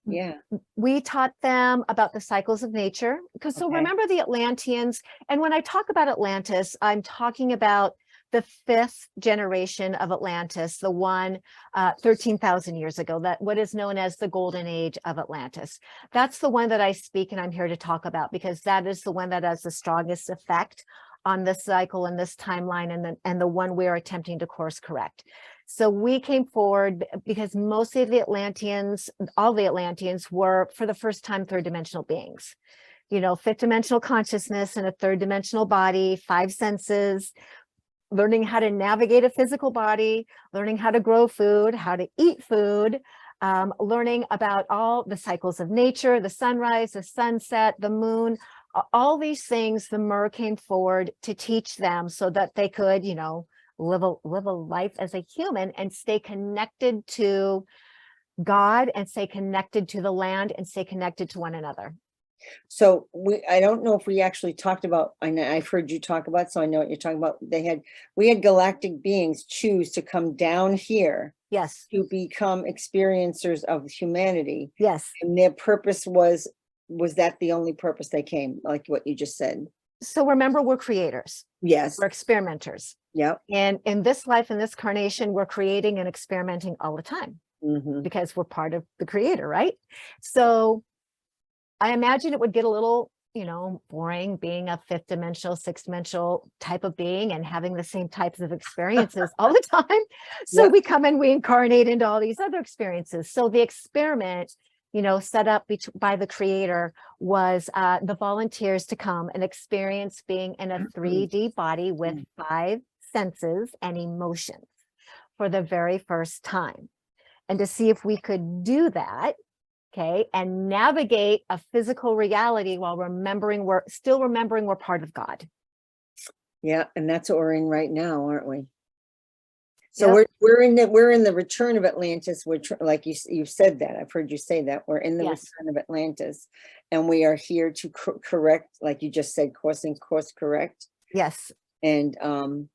we taught them about the cycles of nature. Because so remember the Atlanteans, and when I talk about Atlantis, I'm talking about the 5th generation of Atlantis, the one 13,000 years ago, that what is known as the golden age of Atlantis. That's the one that I speak and I'm here to talk about, because that is the one that has the strongest effect on this cycle and this timeline, and the one we're attempting to course correct. So we came forward because most of the Atlanteans, all the Atlanteans, were for the first time 3rd dimensional beings. 5th dimensional consciousness in a 3rd dimensional body, 5 senses, learning how to navigate a physical body, learning how to grow food, how to eat food, learning about all the cycles of nature, the sunrise, the sunset, the moon, all these things the Mer came forward to teach them so that they could, you know, live a life as a human and stay connected to God and stay connected to the land and stay connected to one another. So I don't know if we actually talked about, I know I've heard you talk about, so I know what you're talking about. We had galactic beings choose to come down here Yes. to become experiencers of humanity. Yes. And their purpose was that the only purpose they came, like what you just said? So remember, we're creators. Yes. We're experimenters. Yep. And in this life, in this carnation, we're creating and experimenting all the time because we're part of the creator, right? So I imagine it would get a little, you know, boring being a fifth dimensional, sixth dimensional type of being and having the same types of experiences all the time. So we come and we incarnate into all these other experiences. So the experiment, you know, set up by the creator was the volunteers to come and experience being in a 3D body with 5 senses and emotions for the very first time. And to see if we could do that, okay, and navigate a physical reality while still remembering we're part of God. Yeah, and that's what we're in right now, aren't we? So we're in the return of Atlantis. We're like you said that. I've heard you say that. We're in the return of Atlantis, and we are here to correct, like you just said, course correct. Yes. And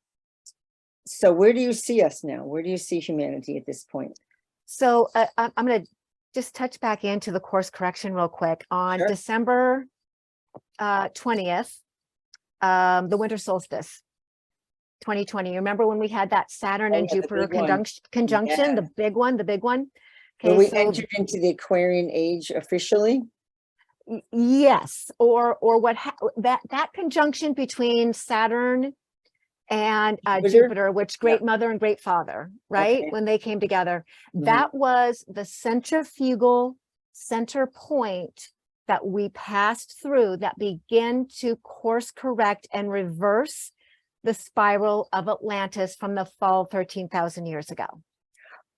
so where do you see us now? Where do you see humanity at this point? So I'm going to just touch back into the course correction real quick. On December 20th, the winter solstice, 2020. Remember when we had that Saturn and Jupiter conjunction, the big one? Okay, we entered into the Aquarian age officially. Yes, or what that conjunction between Saturn and Jupiter, which great mother and great father, right? When they came together, that was the centrifugal center point that we passed through that began to course correct and reverse the spiral of Atlantis from the fall 13,000 years ago.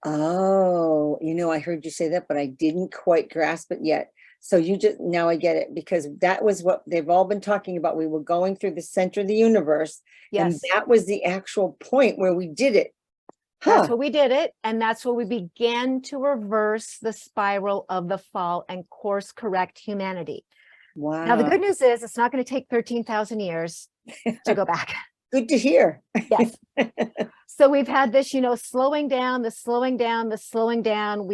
Oh, you know, I heard you say that, but I didn't quite grasp it yet. So now I get it, because that was what they've all been talking about. We were going through the center of the universe. And that was the actual point where we did it. That's where we did it. And that's where we began to reverse the spiral of the fall and course correct humanity. Wow. Now, the good news is it's not going to take 13,000 years to go back. Good to hear. Yes. So we've had this, you know, slowing down. We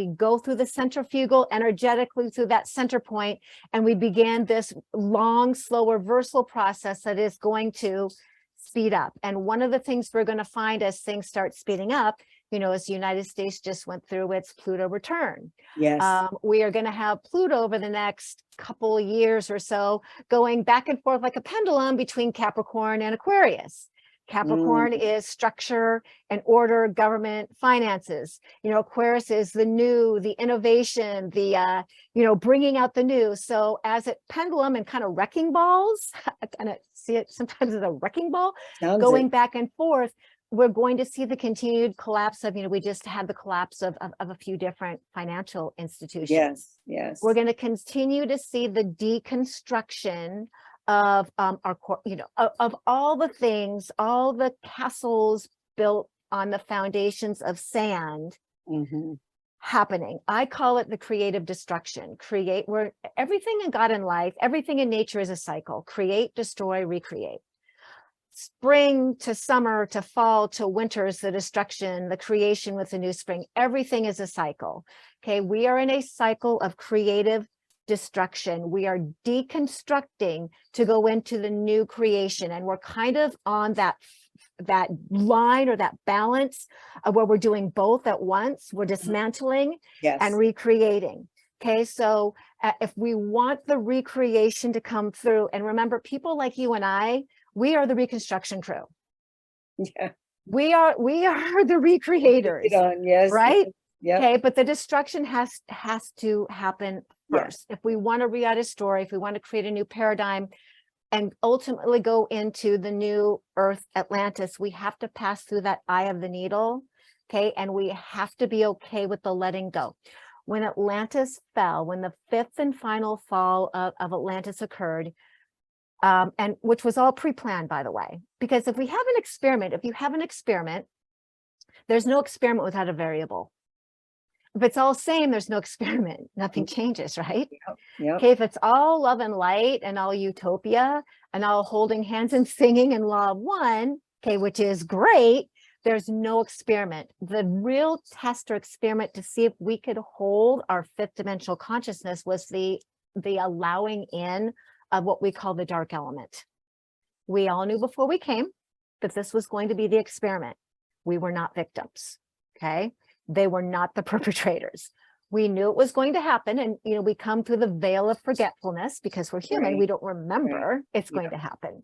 go through the centrifugal energetically through that center point, and we began this long, slow reversal process that is going to speed up. And one of the things we're going to find as things start speeding up, you know, as the United States just went through its Pluto return. Yes. We are going to have Pluto over the next couple of years or so going back and forth like a pendulum between Capricorn and Aquarius. Capricorn is structure and order, government, finances. You know, Aquarius is the new, the innovation, the, you know, bringing out the new. So as a pendulum and kind of wrecking balls, I kind of see it sometimes as a wrecking ball going back and forth, we're going to see the continued collapse of, you know, we just had the collapse of a few different financial institutions. Yes, yes. We're going to continue to see the deconstruction of our core, you know, of all the things, all the castles built on the foundations of sand happening. I call it the creative destruction. Where everything in God and life, everything in nature is a cycle. Create, destroy, recreate. Spring to summer to fall to winter is the destruction, the creation with a new spring. Everything is a cycle. Okay, we are in a cycle of creative destruction. We are deconstructing to go into the new creation, and we're kind of on that line or that balance of where we're doing both at once. We're dismantling and recreating. Okay, so if we want the recreation to come through, and remember, people like you and I, we are the reconstruction crew. Yeah, we are the recreators. Yes, right. Yeah. Okay, but the destruction has to happen first. If we want to rewrite a story, if we want to create a new paradigm, and ultimately go into the new Earth, Atlantis, we have to pass through that eye of the needle, okay? And we have to be okay with the letting go. When Atlantis fell, when the fifth and final fall of Atlantis occurred, and which was all pre-planned, by the way, because if we have an experiment, if you have an experiment, there's no experiment without a variable. If it's all same, there's no experiment. Nothing changes, right? Yep. Okay, if it's all love and light and all utopia and all holding hands and singing and law of one, okay, which is great, there's no experiment. The real test or experiment to see if we could hold our fifth dimensional consciousness was the allowing in of what we call the dark element. We all knew before we came that this was going to be the experiment. We were not victims, okay? They were not the perpetrators. We knew it was going to happen. And, you know, we come through the veil of forgetfulness because we're human. We don't remember it's going to happen.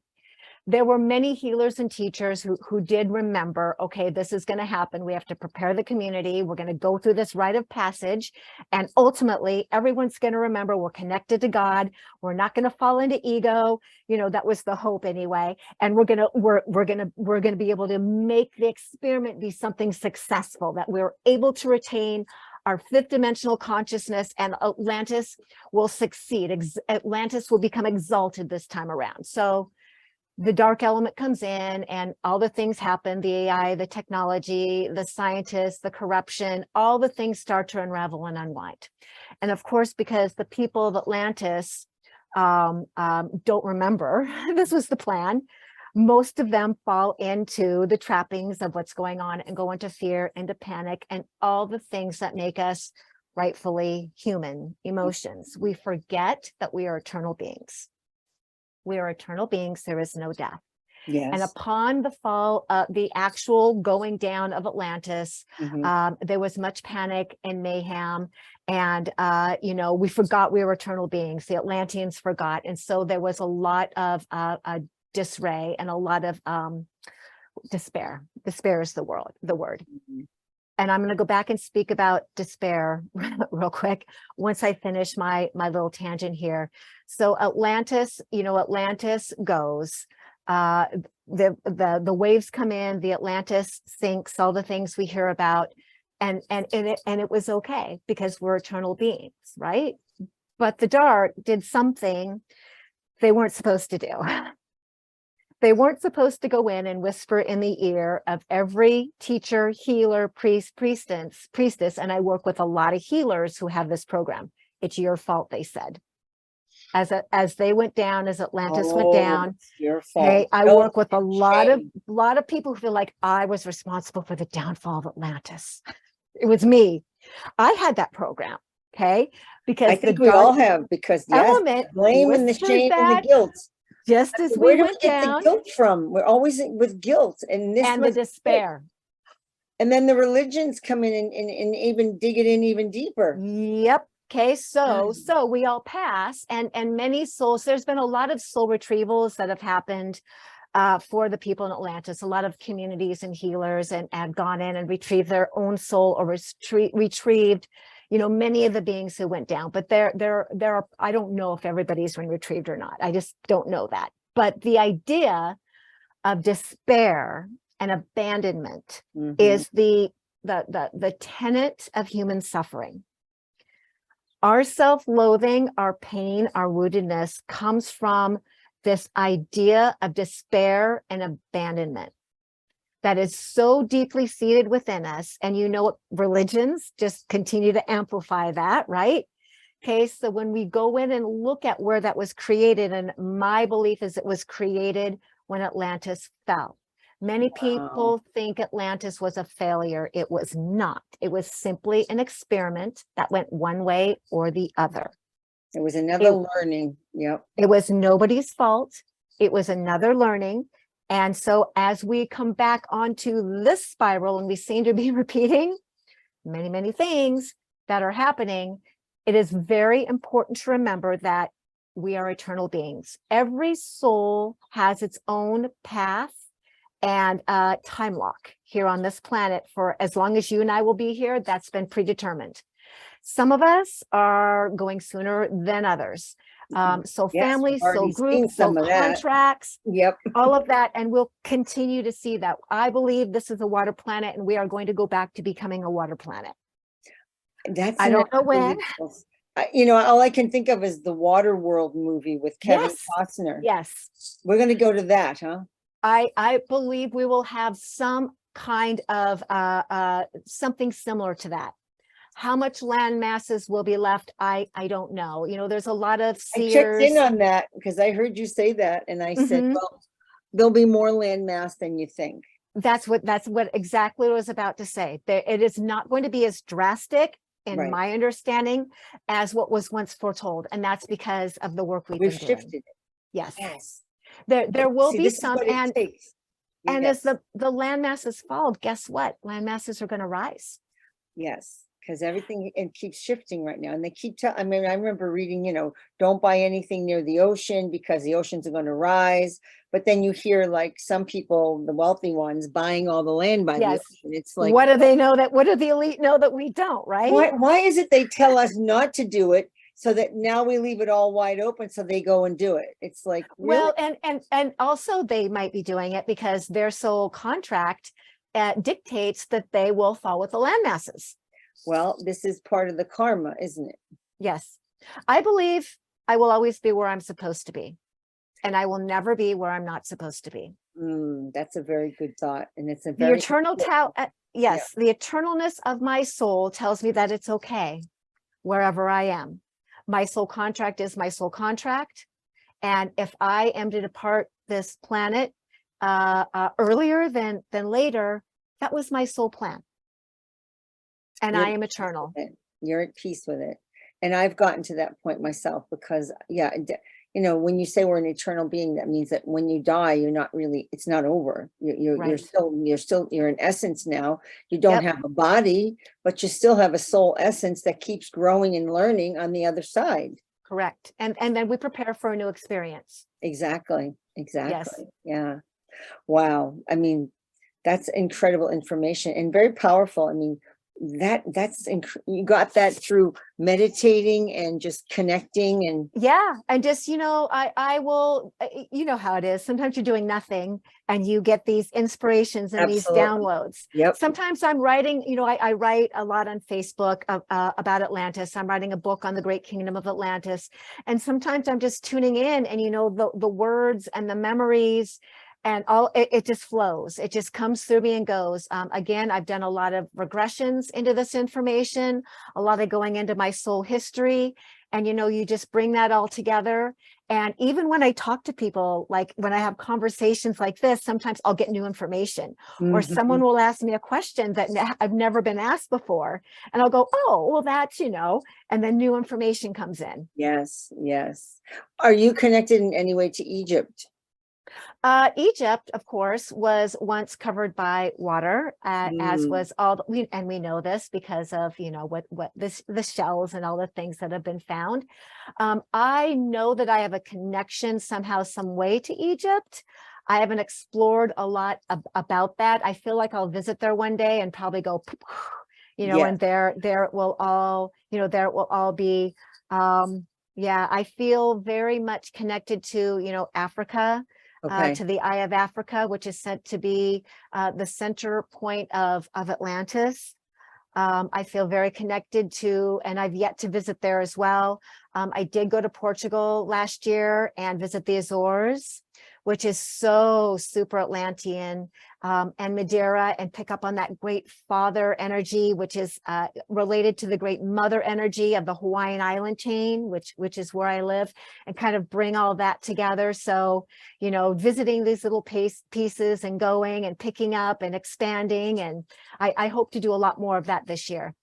There were many healers and teachers who did remember, okay, this is going to happen. We have to prepare the community. We're going to go through this rite of passage. And ultimately, everyone's going to remember we're connected to God. We're not going to fall into ego. You know, that was the hope anyway. And we're going to be able to make the experiment be something successful, that we're able to retain our fifth dimensional consciousness, and Atlantis will succeed. Atlantis will become exalted this time around. So the dark element comes in and all the things happen, the AI, the technology, the scientists, the corruption, all the things start to unravel and unwind. And of course, because the people of Atlantis don't remember, this was the plan, most of them fall into the trappings of what's going on and go into fear, into panic, and all the things that make us rightfully human emotions. We forget that we are eternal beings. We are eternal beings. There is no death. Yes. And upon the fall, the actual going down of Atlantis, there was much panic and mayhem. And, you know, we forgot we were eternal beings. The Atlanteans forgot. And so there was a lot of disarray and a lot of despair. Despair is the word. And I'm going to go back and speak about despair real quick once I finish my little tangent here. So Atlantis, you know, Atlantis goes, the waves come in, the Atlantis sinks, all the things we hear about, and it was okay because we're eternal beings, right? But the dark did something they weren't supposed to do. They weren't supposed to go in and whisper in the ear of every teacher, healer, priest, priestess, and I work with a lot of healers who have this program. It's your fault, they said. As they went down, as Atlantis went down, your fault. hey, I work with a lot of people who feel like I was responsible for the downfall of Atlantis. It was me. I had that program, okay? Because I think we all have, because element blame and the shame and the guilt. Just as Where we do went we get down, the guilt from? We're always with guilt, and this and the despair. And then the religions come in and even dig it in even deeper. Yep. Okay, so we all pass, and many souls. There's been a lot of soul retrievals that have happened for the people in Atlantis. A lot of communities and healers and have gone in and retrieved their own soul, or retrieved, you know, many of the beings who went down. But there are, I don't know if everybody's been retrieved or not. I just don't know that. But the idea of despair and abandonment is the tenet of human suffering. Our self-loathing, our pain, our woundedness comes from this idea of despair and abandonment that is so deeply seated within us. And you know what, religions just continue to amplify that, right? Okay, so when we go in and look at where that was created, and my belief is it was created when Atlantis fell. Many people think Atlantis was a failure. It was not. It was simply an experiment that went one way or the other. It was another learning. Yep. It was nobody's fault. It was another learning. And so as we come back onto this spiral, and we seem to be repeating many, many things that are happening, it is very important to remember that we are eternal beings. Every soul has its own path and time lock here on this planet for as long as you and I will be here. That's been predetermined. Some of us are going sooner than others. So Yes, we've families, so already seen groups, so some of that. contracts, Yep. all of that. And we'll continue to see that. I believe this is a water planet and we are going to go back to becoming a water planet. That's I an don't know when. unbelievable- you know, all I can think of is the Waterworld movie with Kevin Yes. Costner. Yes. We're going to go to that, huh? I believe we will have some kind of something similar to that. How much land masses will be left? I don't know. You know, there's a lot of I checked in seers. on that because I heard you say that, and I said, Mhm. well, there'll be more land mass than you think. That's what exactly what I was about to say. It is not going to be as drastic, in Right. my understanding, as what was once foretold, and that's because of the work we've We've been doing. shifted it. Yes, Yes. there will See, be this is some, what it takes. and Yes. as the land masses fall, guess what? Land masses are going to rise. Yes, because everything, it keeps shifting right now, and they keep telling. I mean, I remember reading, you know, don't buy anything near the ocean because the oceans are going to rise. But then you hear like some people, the wealthy ones, buying all the land by the Yes. ocean. It's like, What do they know that? What do the elite know that we don't? Right? why is it they tell us not to do it so that now we leave it all wide open so they go and do it? It's like, really? Well, and also they might be doing it because their sole contract dictates that they will fall with the land masses. Well, this is part of the karma, isn't it? Yes. I believe I will always be where I'm supposed to be, and I will never be where I'm not supposed to be. That's a very good thought, and it's a The very eternal yes, the eternalness of my soul tells me that it's okay wherever I am. My soul contract is my soul contract. And if I am to depart this planet earlier than later, that was my soul plan. And You're I am at peace eternal. with it. You're at peace with it. And I've gotten to that point myself because, yeah, you know, when you say we're an eternal being, that means that when you die, you're not really, it's not over. You're Right. you're in essence now. You don't Yep. have a body, but you still have a soul essence that keeps growing and learning on the other side. Correct. And then we prepare for a new experience. Exactly. Exactly. Yeah. Wow. I mean, that's incredible information and very powerful. I mean, you got that through meditating and just connecting and Yeah. And just, you know, I will, you know how it is. Sometimes you're doing nothing and you get these inspirations and these absolutely. downloads. Yep. Sometimes I'm writing, you know, I write a lot on Facebook about Atlantis. I'm writing a book on the great kingdom of Atlantis. And sometimes I'm just tuning in and, you know, the words and the memories and all, it just flows. It just comes through me and goes. Again, I've done a lot of regressions into this information, a lot of going into my soul history. And, you know, you just bring that all together. And even when I talk to people, like when I have conversations like this, sometimes I'll get new information or someone will ask me a question that I've never been asked before. And I'll go, oh, well, that's, you know, and then new information comes in. Yes. Yes. Are you connected in any way to Egypt? Egypt, of course, was once covered by water, as was all. We know this because of, you know, what the shells and all the things that have been found. I know that I have a connection somehow, some way to Egypt. I haven't explored a lot about that. I feel like I'll visit there one day and probably go, you know, and there it will all, you know, there it will all be. Yeah, I feel very much connected to, you know, Africa. To the Eye of Africa, which is said to be the center point of Atlantis. I feel very connected to, and I've yet to visit there as well. I did go to Portugal last year and visit the Azores, which is so super Atlantean, and Madeira, and pick up on that great father energy, which is related to the great mother energy of the Hawaiian island chain, which is where I live, and kind of bring all that together. So, you know, visiting these little pieces and going and picking up and expanding. And I hope to do a lot more of that this year.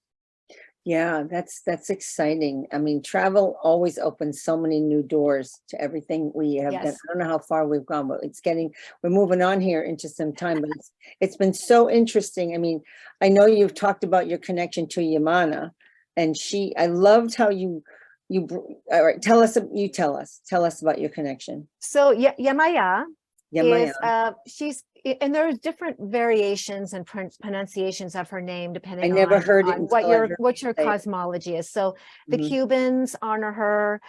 Yeah, that's exciting. I mean, travel always opens so many new doors to everything we have done. I don't know how far we've gone, but we're moving on here into some time, but it's been so interesting. I mean, I know you've talked about your connection to Yamana, and I loved how all right, tell us about your connection. So Yamaya Yamaya. And there's different variations and pronunciations of her name I depending never on, heard it on what until I heard what you your say it. cosmology is. So the Mhm. Cubans honor her,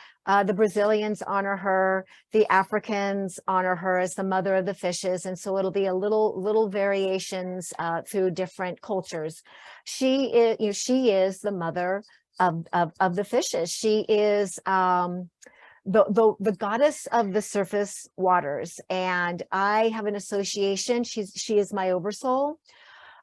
the Brazilians honor her, the Africans honor her as the mother of the fishes, and so it'll be a little variations through different cultures. She is, she is the mother of the fishes. She is the goddess of the surface waters, and I have an association. She is my oversoul.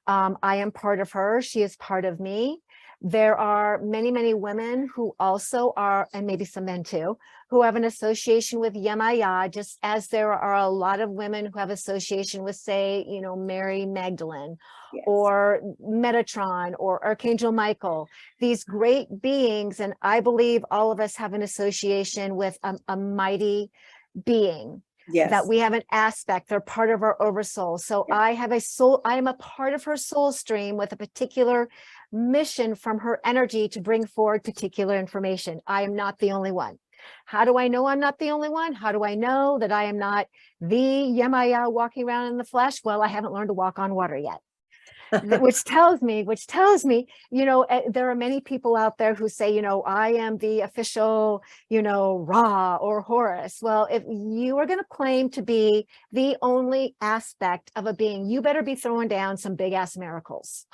I am part of her. She is part of me. There are many women who also are, and maybe some men too, who have an association with Yemaya, just as there are a lot of women who have association with, say, Mary Magdalene, Yes. or Metatron, or Archangel Michael, these great beings. And I believe all of us have an association with a mighty being. Yes. That we have an aspect, they're part of our oversoul. So Yeah. I have a soul, I am a part of her soul stream with a particular mission from her energy to bring forward particular information. I am not the only one. How do I know I'm not the only one? How do I know that I am not the Yemaya walking around in the flesh? Well, I haven't learned to walk on water yet. which tells me, there are many people out there who say, I am the official, Ra or Horus. Well, if you are going to claim to be the only aspect of a being, you better be throwing down some big ass miracles.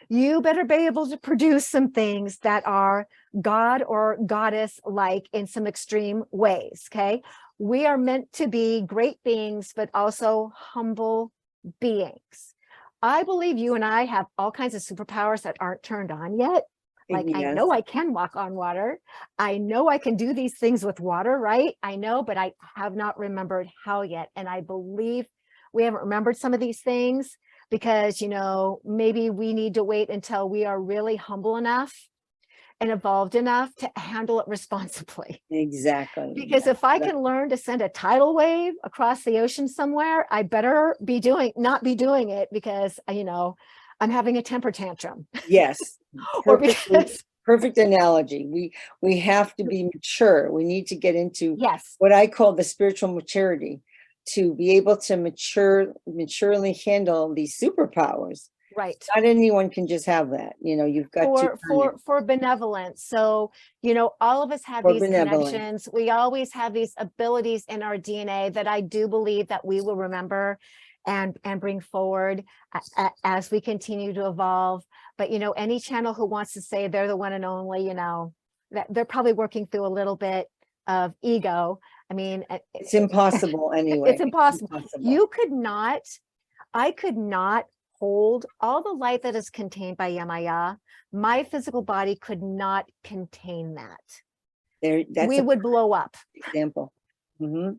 You better be able to produce some things that are God or goddess like in some extreme ways. Okay. We are meant to be great beings, but also humble beings. I believe you and I have all kinds of superpowers that aren't turned on yet. Like, I know I can walk on water. I know I can do these things with water, right? I know, but I have not remembered how yet. And I believe we haven't remembered some of these things because, maybe we need to wait until we are really humble enough and evolved enough to handle it responsibly. Exactly. Because if I can learn to send a tidal wave across the ocean somewhere, I better not be doing it because, I'm having a temper tantrum. Yes. Or because Perfect analogy. We have to be mature. We need to get into what I call the spiritual maturity to be able to maturely handle these superpowers. Right. Not anyone can just have that. You've got for benevolence. So, all of us have these connections. We always have these abilities in our DNA that I do believe that we will remember and bring forward as we continue to evolve. But, any channel who wants to say they're the one and only, that they're probably working through a little bit of ego. I mean, it's impossible anyway. It's impossible. I could not hold all the light that is contained by Yemaya. My physical body could not contain that. We would blow up. Example. Mm-hmm.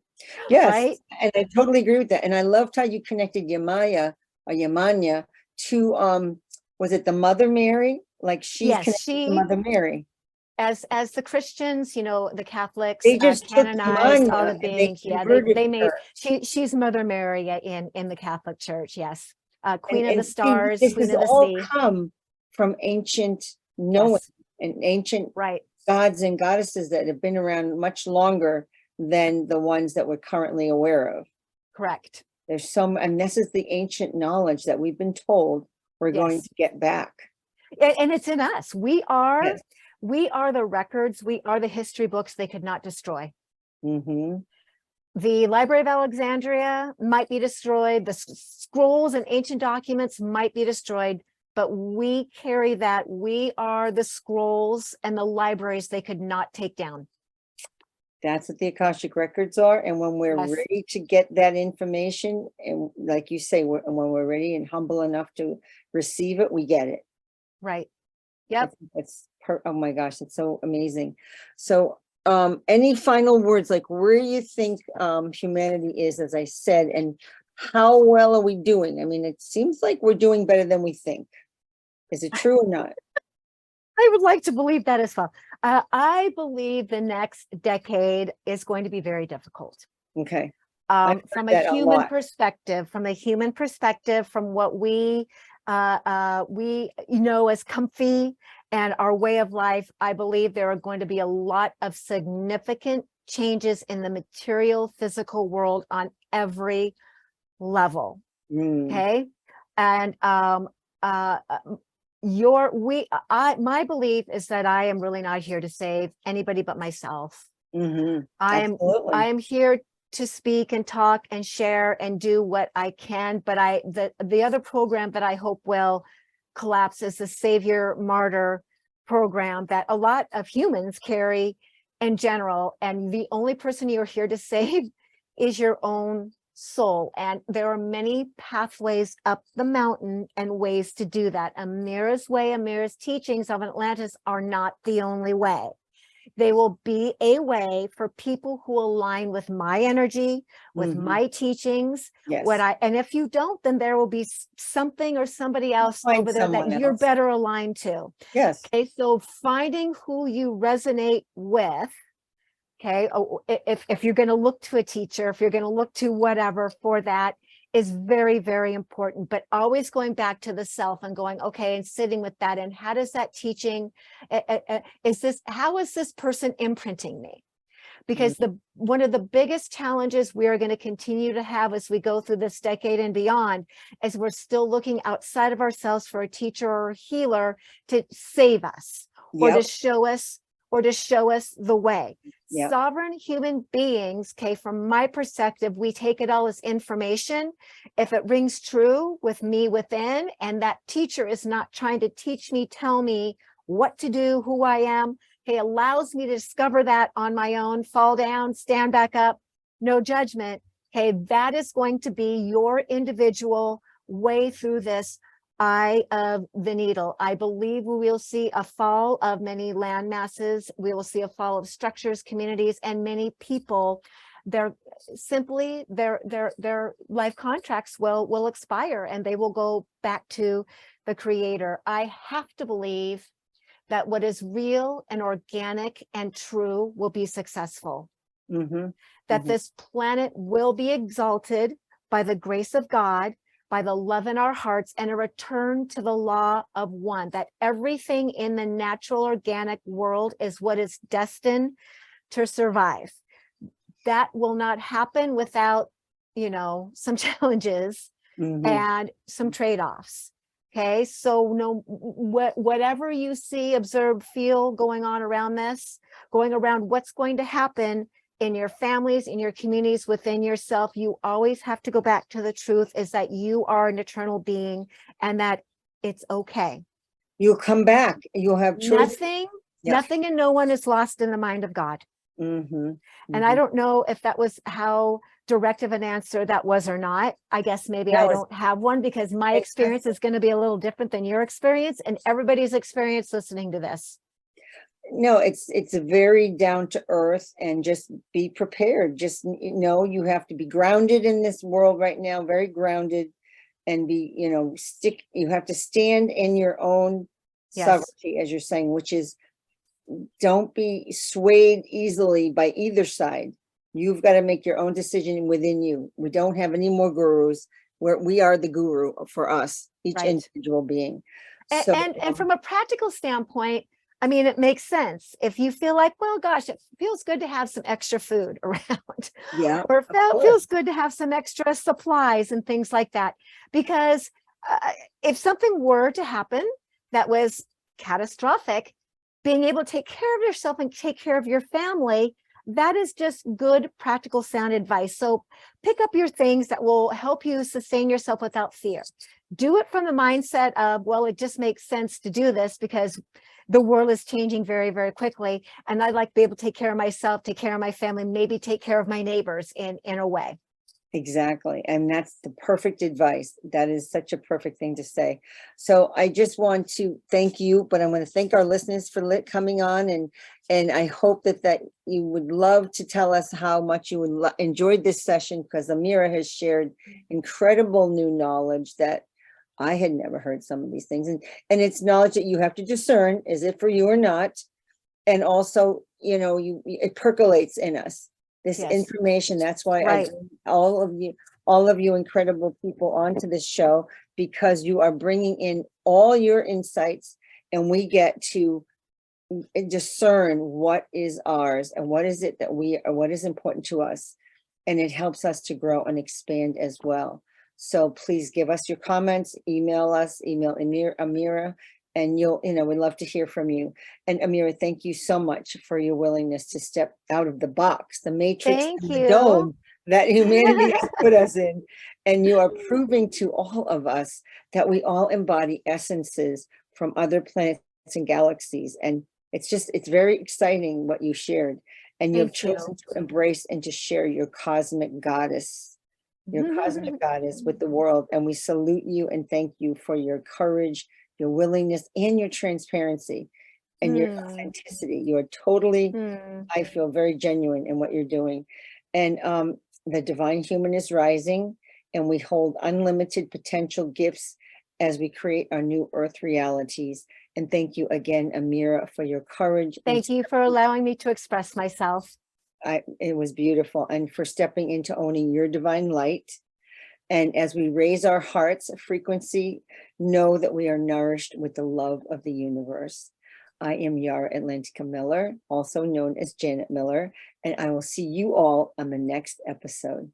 Yes, right? And I totally agree with that. And I loved how you connected Yemaya or Yemanya to was it the Mother Mary? Like she's connected to Mother Mary. As the Christians, the Catholics, they just canonized all the beings. They made her. She's Mother Mary in the Catholic Church. Yes, Queen of the Stars, this Queen has of the all Sea. come from ancient knowing and ancient gods and goddesses that have been around much longer than the ones that we're currently aware of. Correct. There's and this is the ancient knowledge that we've been told we're going to get back. And it's in us. We are the records. We are the history books they could not destroy. Mm-hmm. The Library of Alexandria might be destroyed. The scrolls and ancient documents might be destroyed, but we carry that. We are the scrolls and the libraries they could not take down. That's what the Akashic records are. And when we're ready to get that information, and like you say, when we're ready and humble enough to receive it, we get it. Right. Yep. Oh my gosh, it's so amazing. So any final words, like where you think humanity is, as I said, and how well are we doing? I mean, it seems like we're doing better than we think. Is it true or not? I would like to believe that as well. I believe the next decade is going to be very difficult. Okay. From a human perspective, from what we as comfy and our way of life, I believe there are going to be a lot of significant changes in the material physical world on every level. Okay. And my belief is that I am really not here to save anybody but myself. I am here to speak and talk and share and do what I can, but the other program that I hope will collapse is the Savior Martyr program that a lot of humans carry in general, and the only person you're here to save is your own soul. And there are many pathways up the mountain and ways to do that. Ameera's way, Ameera's teachings of Atlantis are not the only way. They will be a way for people who align with my energy, with my teachings. Yes. And if you don't, then there will be something or somebody else over there that you're better aligned to. Yes. Okay. So finding who you resonate with. Okay. If you're going to look to a teacher, if you're going to look to whatever for that, is very, very important, but always going back to the self and going, okay, and sitting with that. And how does that teaching, how is this person imprinting me? Because one of the biggest challenges we are going to continue to have as we go through this decade and beyond is we're still looking outside of ourselves for a teacher or a healer to save us or to show us the way. Sovereign human beings, okay, from my perspective, we take it all as information. If it rings true with me within, and that teacher is not trying to teach me, tell me what to do, who I am, okay, allows me to discover that on my own, fall down, stand back up, no judgment, okay, that is going to be your individual way through this eye of the needle. I believe we will see a fall of many land masses. We will see a fall of structures, communities, and many people. Their life contracts will expire and they will go back to the creator. I have to believe that what is real and organic and true will be successful. That this planet will be exalted by the grace of God, by the love in our hearts, and a return to the law of one, that everything in the natural organic world is what is destined to survive. That will not happen without, some challenges and some trade-offs. Okay, so whatever you see, observe, feel going on around this, going around what's going to happen in your families, in your communities, within yourself, you always have to go back to the truth is that you are an eternal being and that it's okay. You'll come back. You'll have choice. Nothing and no one is lost in the mind of God. And I don't know if that was how direct of an answer that was or not. I guess maybe I don't have one because my experience is going to be a little different than your experience and everybody's experience listening to this. No, it's a very down to earth, and just be prepared. Just you have to be grounded in this world right now, very grounded, and be, you have to stand in your own sovereignty, as you're saying, which is don't be swayed easily by either side. You've got to make your own decision within you. We don't have any more gurus. We are the guru for us, each individual being. And from a practical standpoint, I mean, it makes sense. If you feel like, well, gosh, it feels good to have some extra food around. Or it feels good to have some extra supplies and things like that. Because if something were to happen that was catastrophic, being able to take care of yourself and take care of your family, that is just good, practical, sound advice. So pick up your things that will help you sustain yourself without fear. Do it from the mindset of, well, it just makes sense to do this because the world is changing very, very quickly. And I'd like to be able to take care of myself, take care of my family, maybe take care of my neighbors in a way. Exactly. And that's the perfect advice. That is such a perfect thing to say. So I just want to thank you, but I want to thank our listeners for coming on. And I hope that you would love to tell us how much you would enjoyed this session, because Ameera has shared incredible new knowledge that I had never heard some of these things. And it's knowledge that you have to discern, is it for you or not? And also, it percolates in us. This information, that's why I bring all of you incredible people onto this show, because you are bringing in all your insights and we get to discern what is ours and what is it that what is important to us. And it helps us to grow and expand as well. So please give us your comments, email us, email Ameera, and we'd love to hear from you. And Ameera, thank you so much for your willingness to step out of the box, the matrix Thank and the you. dome that humanity has put us in. And you are proving to all of us that we all embody essences from other planets and galaxies. And it's very exciting what you shared. And you have Thank you. chosen to embrace and to share your cosmic goddess with the world. And we salute you and thank you for your courage, your willingness, and your transparency and your authenticity. You are totally, I feel, very genuine in what you're doing. And the divine human is rising, and we hold unlimited potential gifts as we create our new earth realities. And thank you again, Ameera, for your courage. Thank you for allowing me to express myself. It was beautiful. And for stepping into owning your divine light. And as we raise our hearts frequency, know that we are nourished with the love of the universe. I am Yarra Atlantica Miller, also known as Janet Miller, and I will see you all on the next episode.